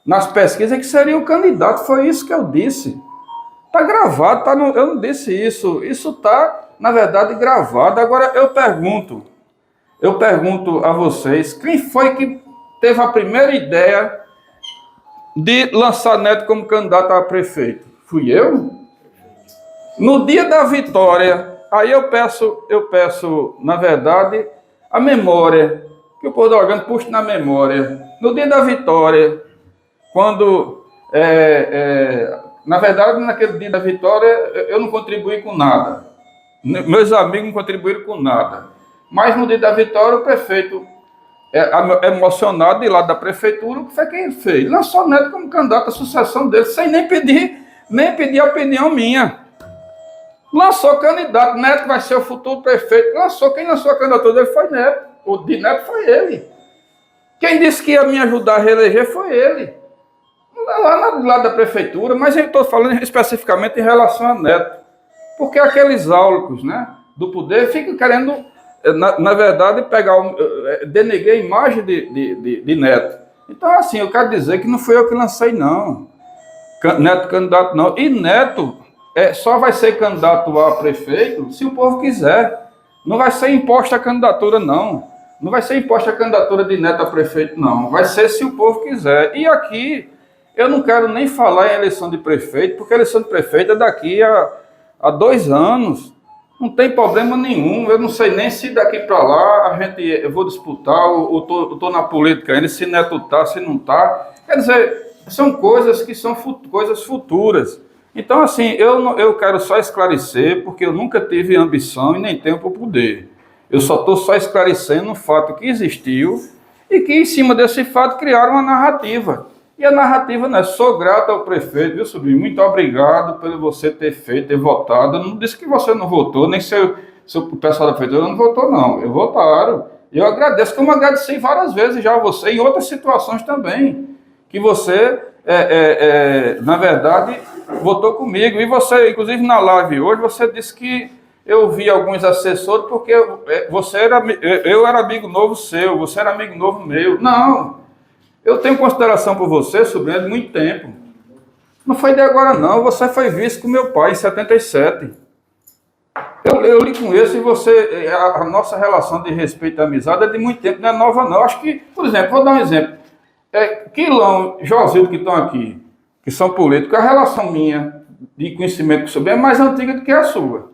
nas pesquisas que seria o candidato, foi isso que eu disse. Está gravado, eu não disse isso. Isso está, na verdade, gravado. Agora eu pergunto a vocês, quem foi que teve a primeira ideia de lançar Neto como candidato a prefeito? Fui eu? No dia da vitória, aí eu peço, na verdade, a memória, que o povo da Orgânica puxe na memória. No dia da vitória, quando, na verdade, naquele dia da vitória, eu não contribuí com nada. Meus amigos não contribuíram com nada. Mas no dia da vitória, o prefeito, emocionado de lá da prefeitura, o que foi que ele fez? Lançou Neto como candidato à sucessão dele, sem nem pedir a opinião minha. Lançou candidato, Neto vai ser o futuro prefeito. Quem lançou a candidatura dele foi Neto. O de Neto foi ele. Quem disse que ia me ajudar a reeleger foi ele. Lá do lado da prefeitura, mas eu estou falando especificamente em relação a Neto. Porque aqueles áulicos, né, do poder ficam querendo, na verdade, denegrir a imagem de Neto. Então, assim, eu quero dizer que não fui eu que lancei, não. Neto candidato, não. E Neto só vai ser candidato a prefeito se o povo quiser. Não vai ser imposta a candidatura, não. Não vai ser imposta a candidatura de Neto a prefeito, não. Vai ser se o povo quiser. E aqui, eu não quero nem falar em eleição de prefeito, porque a eleição de prefeito é daqui a 2 anos. Não tem problema nenhum. Eu não sei nem se daqui para lá eu vou disputar, ou estou na política ainda, se Neto está, se não está. Quer dizer, são coisas que são coisas futuras. Então, assim, eu quero só esclarecer, porque eu nunca tive ambição e nem tenho para o poder. Eu só estou só esclarecendo um fato que existiu e que, em cima desse fato, criaram uma narrativa. E a narrativa, né? Sou grato ao prefeito, viu, sobrinho? Muito obrigado pelo você ter votado. Eu não disse que você não votou, nem o pessoal da prefeitura não votou, não. Eu votaram. E eu agradeço, como agradeci várias vezes já a você, em outras situações também, que você, na verdade, votou comigo. E você, inclusive na live hoje, você disse que eu vi alguns assessores porque eu era amigo novo seu, você era amigo novo meu. Não. Eu tenho consideração por você, sobrinho, de muito tempo. Não foi de agora, não. Você foi vice com meu pai em 77. Eu lhe conheço e você... A nossa relação de respeito e amizade é de muito tempo, não é nova, não. Acho que, por exemplo, vou dar um exemplo. Quilão, Josildo, que estão aqui, que são políticos, a relação minha de conhecimento com o sobrinho é mais antiga do que a sua.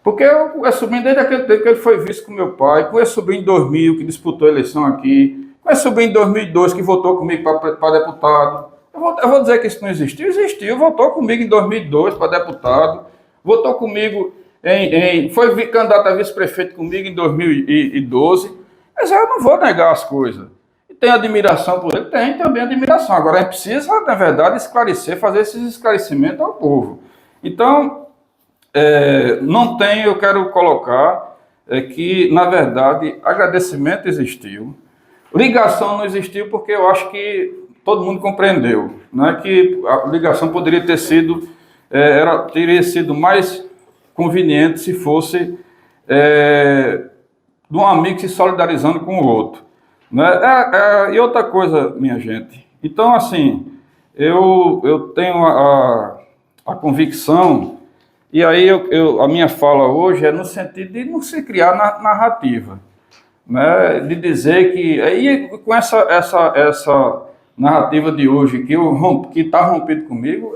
Porque eu sobrinho desde aquele tempo que ele foi vice com meu pai, com esse sobrinho em 2000, que disputou a eleição aqui, com esse sobrinho em 2002 que votou comigo para deputado. Eu vou dizer que isso não existiu? Existiu, votou comigo em 2002 para deputado, votou comigo, foi candidato a vice-prefeito comigo em 2012. Mas eu não vou negar as coisas. E tem admiração por ele? Tem também admiração. Agora é preciso, na verdade, esclarecer, fazer esses esclarecimentos ao povo. Então, eu quero colocar que, na verdade, agradecimento existiu. Ligação não existiu porque eu acho que todo mundo compreendeu, né, que a ligação poderia ter sido, teria sido mais conveniente se fosse de um amigo se solidarizando com o outro. Né? E outra coisa, minha gente, então assim, eu tenho a convicção, e aí a minha fala hoje é no sentido de não se criar narrativa. Né, de dizer que aí com essa narrativa de hoje que está rompido comigo,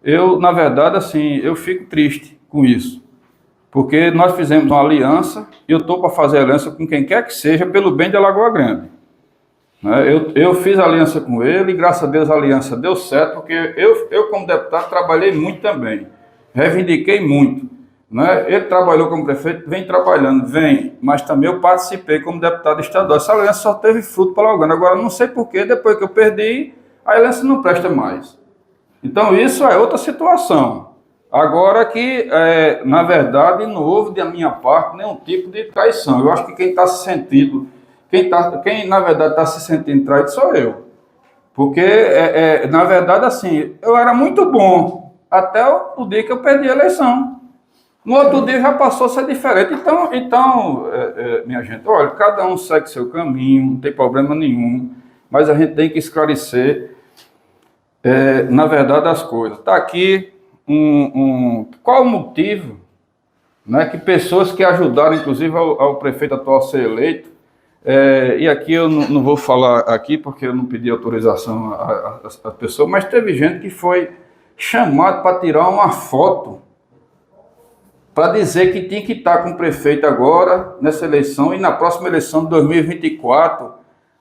eu na verdade assim eu fico triste com isso, porque nós fizemos uma aliança e eu estou para fazer aliança com quem quer que seja pelo bem de Alagoa Grande. Né, eu fiz aliança com ele e graças a Deus a aliança deu certo, porque eu como deputado trabalhei muito também, reivindiquei muito. né? Ele trabalhou como prefeito, vem trabalhando, mas também eu participei como deputado estadual. Essa aliança só teve fruto para Lagoana. Agora, não sei porquê, depois que eu perdi, a aliança não presta mais. Então, isso é outra situação. Agora que, na verdade, não houve da minha parte nenhum tipo de traição. Eu acho que quem está se sentindo, quem na verdade está se sentindo traído sou eu. Porque, na verdade, assim, eu era muito bom até o dia que eu perdi a eleição. No outro dia já passou a ser diferente. Então, minha gente, olha, cada um segue seu caminho, não tem problema nenhum, mas a gente tem que esclarecer, na verdade, as coisas. Está aqui qual o motivo, né, que pessoas que ajudaram, inclusive, ao prefeito atual ser eleito, e aqui eu não vou falar aqui porque eu não pedi autorização à pessoa, mas teve gente que foi chamado para tirar uma foto para dizer que tinha que estar com o prefeito agora, nessa eleição, e na próxima eleição de 2024,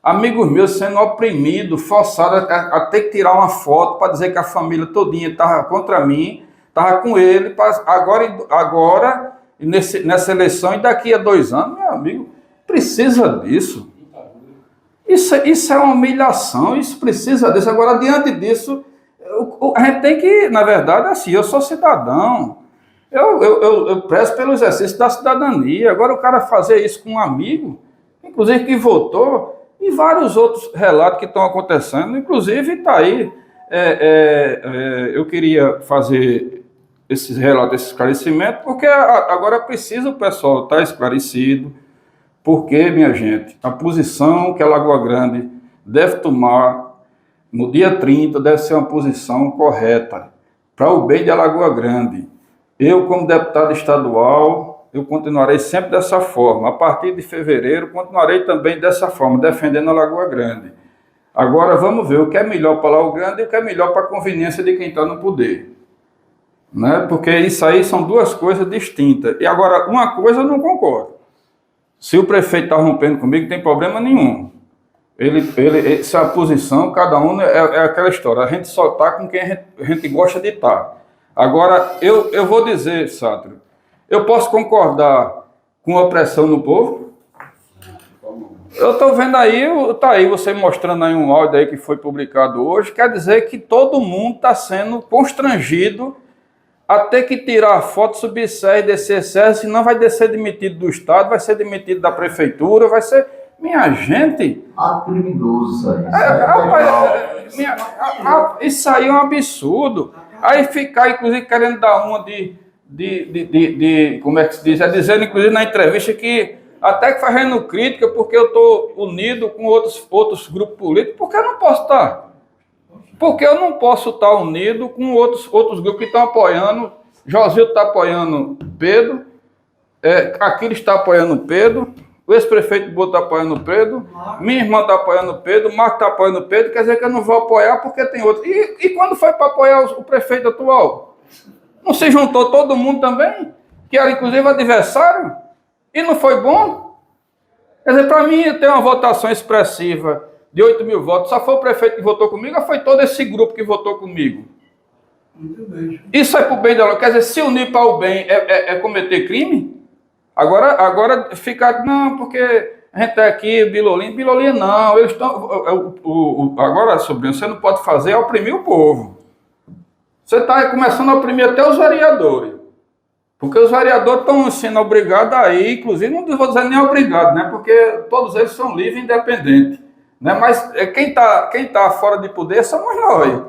amigos meus sendo oprimidos, forçados a ter que tirar uma foto para dizer que a família todinha estava contra mim, estava com ele, agora nessa eleição, e daqui a 2 anos, meu amigo, precisa disso. Isso é uma humilhação, isso precisa disso. Agora, diante disso, a gente tem que, na verdade, assim, eu sou cidadão, eu prezo pelo exercício da cidadania. Agora o cara fazer isso com um amigo, inclusive que votou, e vários outros relatos que estão acontecendo, inclusive está aí, eu queria fazer esses relatos, esse esclarecimento, porque agora precisa o pessoal estar esclarecido, porque, minha gente, a posição que a Lagoa Grande deve tomar no dia 30 deve ser uma posição correta, para o bem de Lagoa Grande. Eu, como deputado estadual, eu continuarei sempre dessa forma. A partir de fevereiro, continuarei também dessa forma, defendendo a Lagoa Grande. Agora, vamos ver o que é melhor para Lagoa Grande e o que é melhor para a conveniência de quem está no poder. Né? Porque isso aí são duas coisas distintas. E agora, uma coisa eu não concordo. Se o prefeito está rompendo comigo, não tem problema nenhum. Essa posição, cada um é aquela história. A gente só está com quem a gente gosta de estar. Agora, eu vou dizer, Sátrio, eu posso concordar com a opressão no povo? Eu estou vendo aí, está aí você mostrando aí um áudio aí que foi publicado hoje, quer dizer que todo mundo está sendo constrangido a ter que tirar foto, subir serra e descer serra, senão vai descer demitido do Estado, vai ser demitido da Prefeitura, vai ser... Minha gente... Criminoso isso aí é um absurdo. Aí ficar, inclusive, querendo dar uma como é que se diz? Dizendo, inclusive, na entrevista que até que fazendo crítica porque eu estou unido com outros grupos políticos, porque eu não posso estar. Porque eu não posso estar unido com outros grupos que estão apoiando. Josildo está apoiando Pedro, Aquiles está apoiando Pedro, o ex-prefeito Boto está apoiando Pedro, minha irmã está apoiando Pedro, Marco está apoiando Pedro, quer dizer que eu não vou apoiar porque tem outro. E quando foi para apoiar o prefeito atual? Não se juntou todo mundo também? Que era inclusive adversário? E não foi bom? Quer dizer, para mim ter uma votação expressiva de 8 mil votos, só foi o prefeito que votou comigo ou foi todo esse grupo que votou comigo? Muito bem. Isso é para o bem dela. Quer dizer, se unir para o bem é cometer crime? Agora ficar, não, porque a gente está aqui, Bilolinha não, eles estão... Agora, sobrinho, você não pode fazer é oprimir o povo. Você está começando a oprimir até os vereadores. Porque os vereadores estão sendo obrigados a ir, inclusive, não vou dizer nem obrigado, né? Porque todos eles são livres e independentes. Né? Mas quem tá fora de poder somos nós.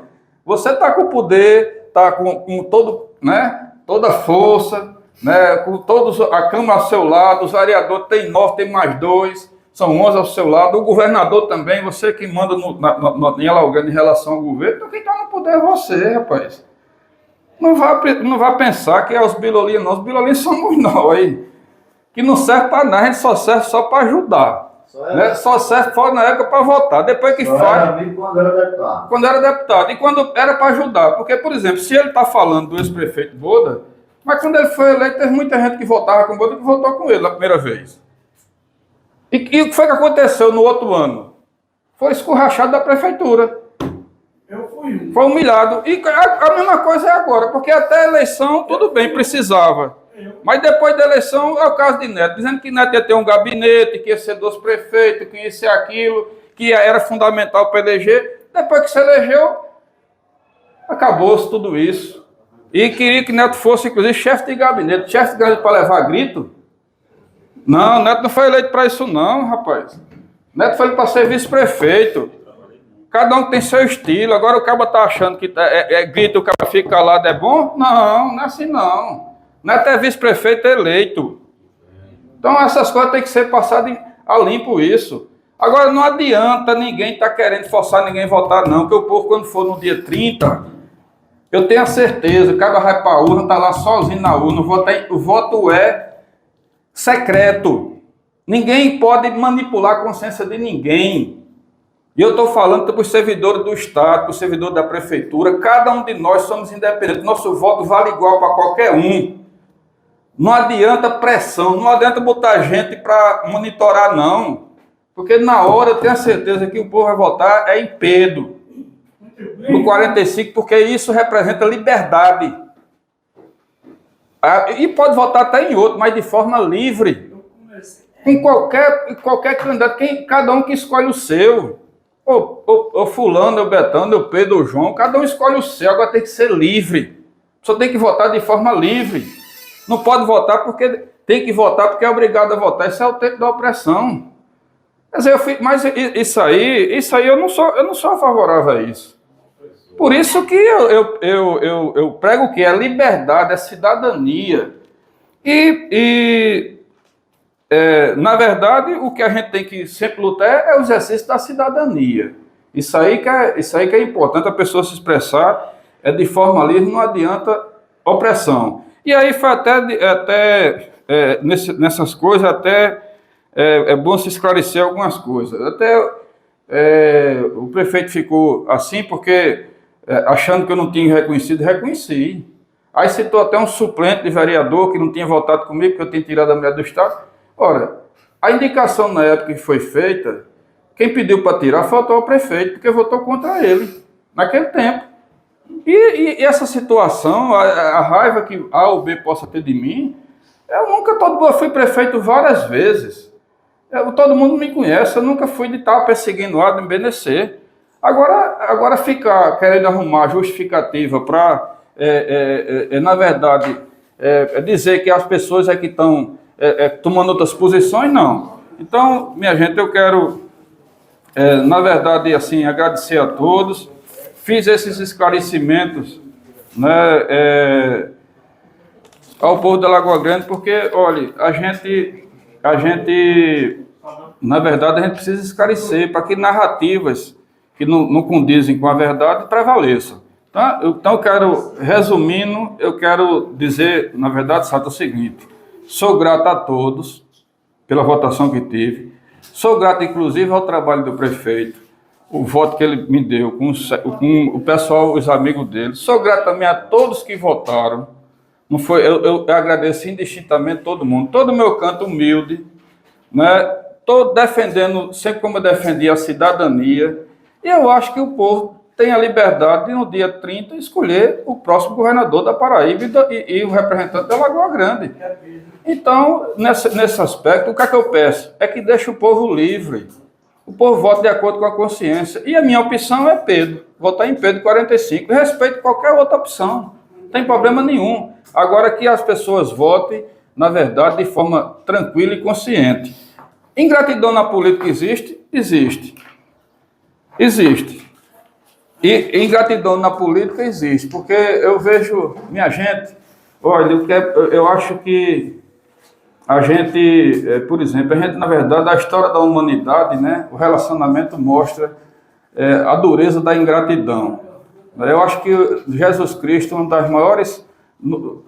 Você está com poder, está com todo, né? Toda a força, né? Com todos a Câmara ao seu lado, os vereadores tem 9, tem mais 2, são 11 ao seu lado, o governador também, você que manda em Alagoas em relação ao governo, então quem está no poder é você, rapaz. Não vá pensar que é os Bilolinhos, não. Os Bilolinhos somos nós, que não serve para nada, a gente só serve só para ajudar. Só serve fora na época para votar. Depois que faz. Quando era deputado. Quando era deputado. E quando era para ajudar. Porque, por exemplo, se ele está falando do ex-prefeito Boda, mas quando ele foi eleito, teve muita gente que votava com o Boda e que votou com ele na primeira vez. E o que foi que aconteceu no outro ano? Foi escorrachado da prefeitura. Foi humilhado. E a mesma coisa é agora, porque até a eleição, tudo bem, precisava. Mas depois da eleição é o caso de Neto, dizendo que Neto ia ter um gabinete, que ia ser 2 prefeitos, que ia ser aquilo, que era fundamental para eleger. Depois que se elegeu, acabou-se tudo isso. E queria que Neto fosse, inclusive, chefe de gabinete para levar grito. Não, Neto não foi eleito para isso não, rapaz. Neto foi para ser vice-prefeito. Cada um tem seu estilo. Agora o cara tá achando que grita, o cara fica calado, é bom? Não, não é assim não. Neto é vice-prefeito eleito. Então essas coisas têm que ser passadas a limpo isso. Agora não adianta ninguém estar querendo forçar ninguém a votar não, porque o povo quando for no dia 30, eu tenho a certeza, o cara vai para a urna, está lá sozinho na urna, o voto é secreto. Ninguém pode manipular a consciência de ninguém. E eu estou falando para os servidores do Estado, para os servidores da Prefeitura, cada um de nós somos independentes, nosso voto vale igual para qualquer um. Não adianta pressão, não adianta botar gente para monitorar não, porque na hora eu tenho a certeza que o povo vai votar em Pedro, no 45, porque isso representa liberdade. E pode votar até em outro, mas de forma livre. Em qualquer candidato, cada um que escolhe o seu. O fulano, o Betano, o Pedro, o João, cada um escolhe o seu, agora tem que ser livre. Só tem que votar de forma livre. Não pode votar porque tem que votar porque é obrigado a votar. Isso é o tempo da opressão. Quer dizer, mas isso aí eu não sou favorável a isso. Por isso que eu prego o que? É liberdade, é cidadania. Na verdade, o que a gente tem que sempre lutar é o exercício da cidadania. Isso aí que é importante, a pessoa se expressar de forma livre, não adianta opressão. E aí foi nessas coisas, é bom se esclarecer algumas coisas. O prefeito ficou assim porque, achando que eu não tinha reconhecido, reconheci. Aí citou até um suplente de vereador que não tinha votado comigo, porque eu tinha tirado a mulher do Estado. Ora, a indicação na época que foi feita, quem pediu para tirar foi o prefeito, porque votou contra ele, naquele tempo. E essa situação, a raiva que A ou B possa ter de mim, eu fui prefeito várias vezes. Todo mundo me conhece, eu nunca fui de estar perseguindo A, de embenecer. Agora ficar querendo arrumar justificativa para, na verdade, dizer que as pessoas que estão tomando outras posições, não. Então, minha gente, eu quero, na verdade, assim, agradecer a todos. Fiz esses esclarecimentos, né, ao povo da Lagoa Grande, porque, olha, a gente, na verdade, a gente precisa esclarecer para que narrativas que não condizem com a verdade prevaleçam. Tá? Então, resumindo, eu quero dizer, na verdade, Sato, o seguinte: sou grato a todos pela votação que tive, sou grato, inclusive, ao trabalho do prefeito, o voto que ele me deu, com o pessoal, os amigos dele. Sou grato também a todos que votaram. Eu agradeço indistintamente todo mundo, todo o meu canto humilde, né? Estou defendendo, sempre como eu defendi, a cidadania, e eu acho que o povo tem a liberdade de, no dia 30, escolher o próximo governador da Paraíba e o representante da Lagoa Grande. Então, nesse aspecto, o que é que eu peço? É que deixe o povo livre. O povo vota de acordo com a consciência. E a minha opção é Pedro. Votar em Pedro 45. Respeito qualquer outra opção. Não tem problema nenhum. Agora que as pessoas votem, na verdade, de forma tranquila e consciente. Ingratidão na política existe? Existe. Existe. E ingratidão na política existe. Porque eu vejo, minha gente, olha, eu acho que a gente, por exemplo, na verdade, a história da humanidade, né, o relacionamento mostra a dureza da ingratidão. Eu acho que Jesus Cristo, uma das maiores,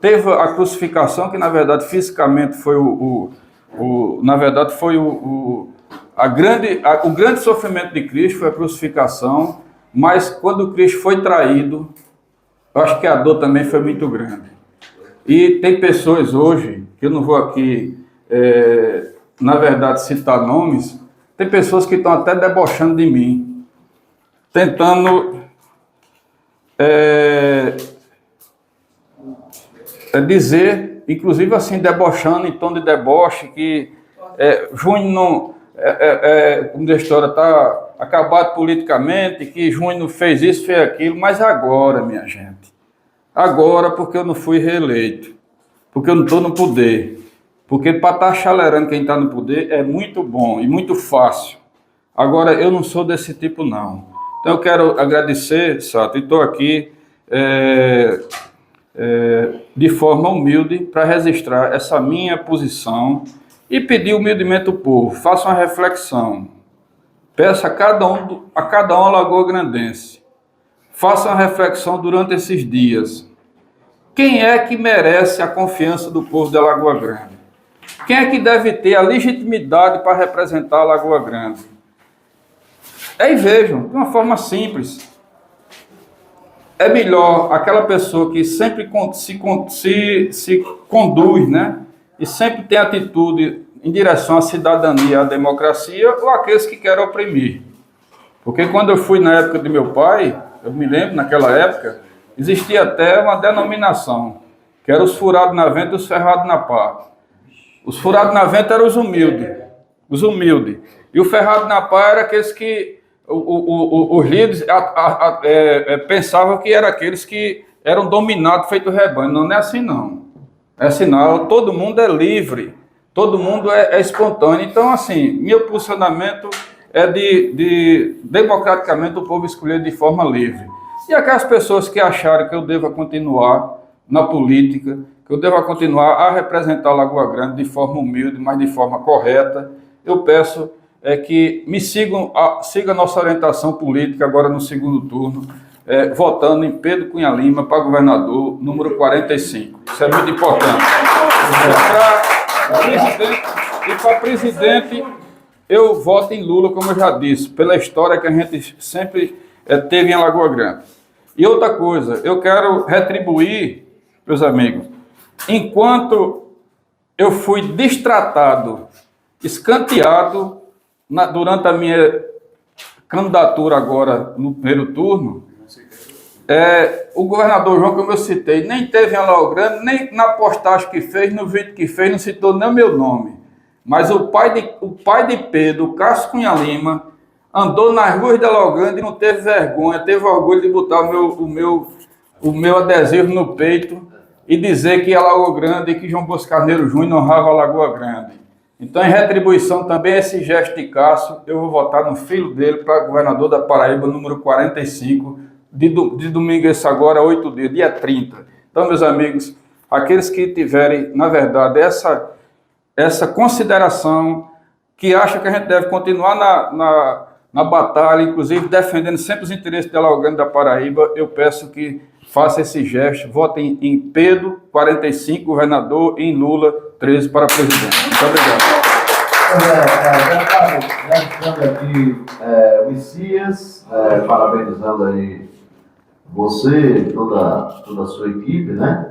teve a crucificação, que na verdade fisicamente foi o grande sofrimento de Cristo foi a crucificação, mas quando Cristo foi traído, eu acho que a dor também foi muito grande. E tem pessoas hoje, que eu não vou aqui, na verdade, citar nomes, tem pessoas que estão até debochando de mim, tentando dizer inclusive assim, debochando em tom de deboche, que Júnior não, como a história está acabado politicamente, que Júnior não fez isso, fez aquilo, mas agora, minha gente, agora porque eu não fui reeleito, porque eu não estou no poder, porque para estar chalerando quem está no poder é muito bom e muito fácil. Agora, eu não sou desse tipo, não. Então, eu quero agradecer, Sato, e estou aqui de forma humilde para registrar essa minha posição e pedir humildemente ao povo, faça uma reflexão. Peço a cada um alagoa-grandense, faça uma reflexão durante esses dias. Quem é que merece a confiança do povo de Alagoa Grande? Quem é que deve ter a legitimidade para representar a Alagoa Grande? Aí vejam, de uma forma simples. É melhor aquela pessoa que sempre se conduz, né? E sempre tem atitude em direção à cidadania, à democracia, ou aqueles que querem oprimir. Porque quando eu fui na época de meu pai, eu me lembro, naquela época, existia até uma denominação, que era os furados na venta e os ferrados na pá. Os furados na venta eram os humildes. E o ferrado na pá era aqueles que os líderes pensavam que eram aqueles que eram dominados, feito rebanho. Não é assim, não. É assim, não. Todo mundo é livre, todo mundo é espontâneo. Então, assim, meu posicionamento é de democraticamente o povo escolher de forma livre. E aquelas pessoas que acharem que eu deva continuar na política, que eu deva continuar a representar a Lagoa Grande de forma humilde, mas de forma correta, eu peço que me sigam a nossa orientação política agora no segundo turno, votando em Pedro Cunha Lima para governador, número 45. Isso é muito importante. Para presidente, eu voto em Lula, como eu já disse, pela história que a gente sempre teve em Alagoa Grande. E outra coisa, eu quero retribuir, meus amigos, enquanto eu fui destratado, escanteado, durante a minha candidatura agora no primeiro turno, o governador João, como eu citei, nem teve em Alagoa Grande, nem na postagem que fez, no vídeo que fez, não citou nem o meu nome. Mas o pai de Pedro, o Cássio Cunha Lima, andou nas ruas de Alagoa Grande e não teve vergonha, teve orgulho de botar o meu adesivo no peito e dizer que Alagoa Grande e que João Bosco Carneiro Júnior honrava Alagoa Grande. Então, em retribuição também a esse gesto de Cássio, eu vou votar no filho dele para governador da Paraíba, número 45, de domingo esse agora, 8 dias, dia 30. Então, meus amigos, aqueles que tiverem, na verdade, essa consideração, que acham que a gente deve continuar na batalha, inclusive defendendo sempre os interesses de Alagoa Grande da Paraíba, eu peço que faça esse gesto, votem em Pedro, 45, governador, e em Lula, 13, para presidente. Muito obrigado. Já estamos aqui, o Isias, parabenizando aí você e toda a sua equipe, né?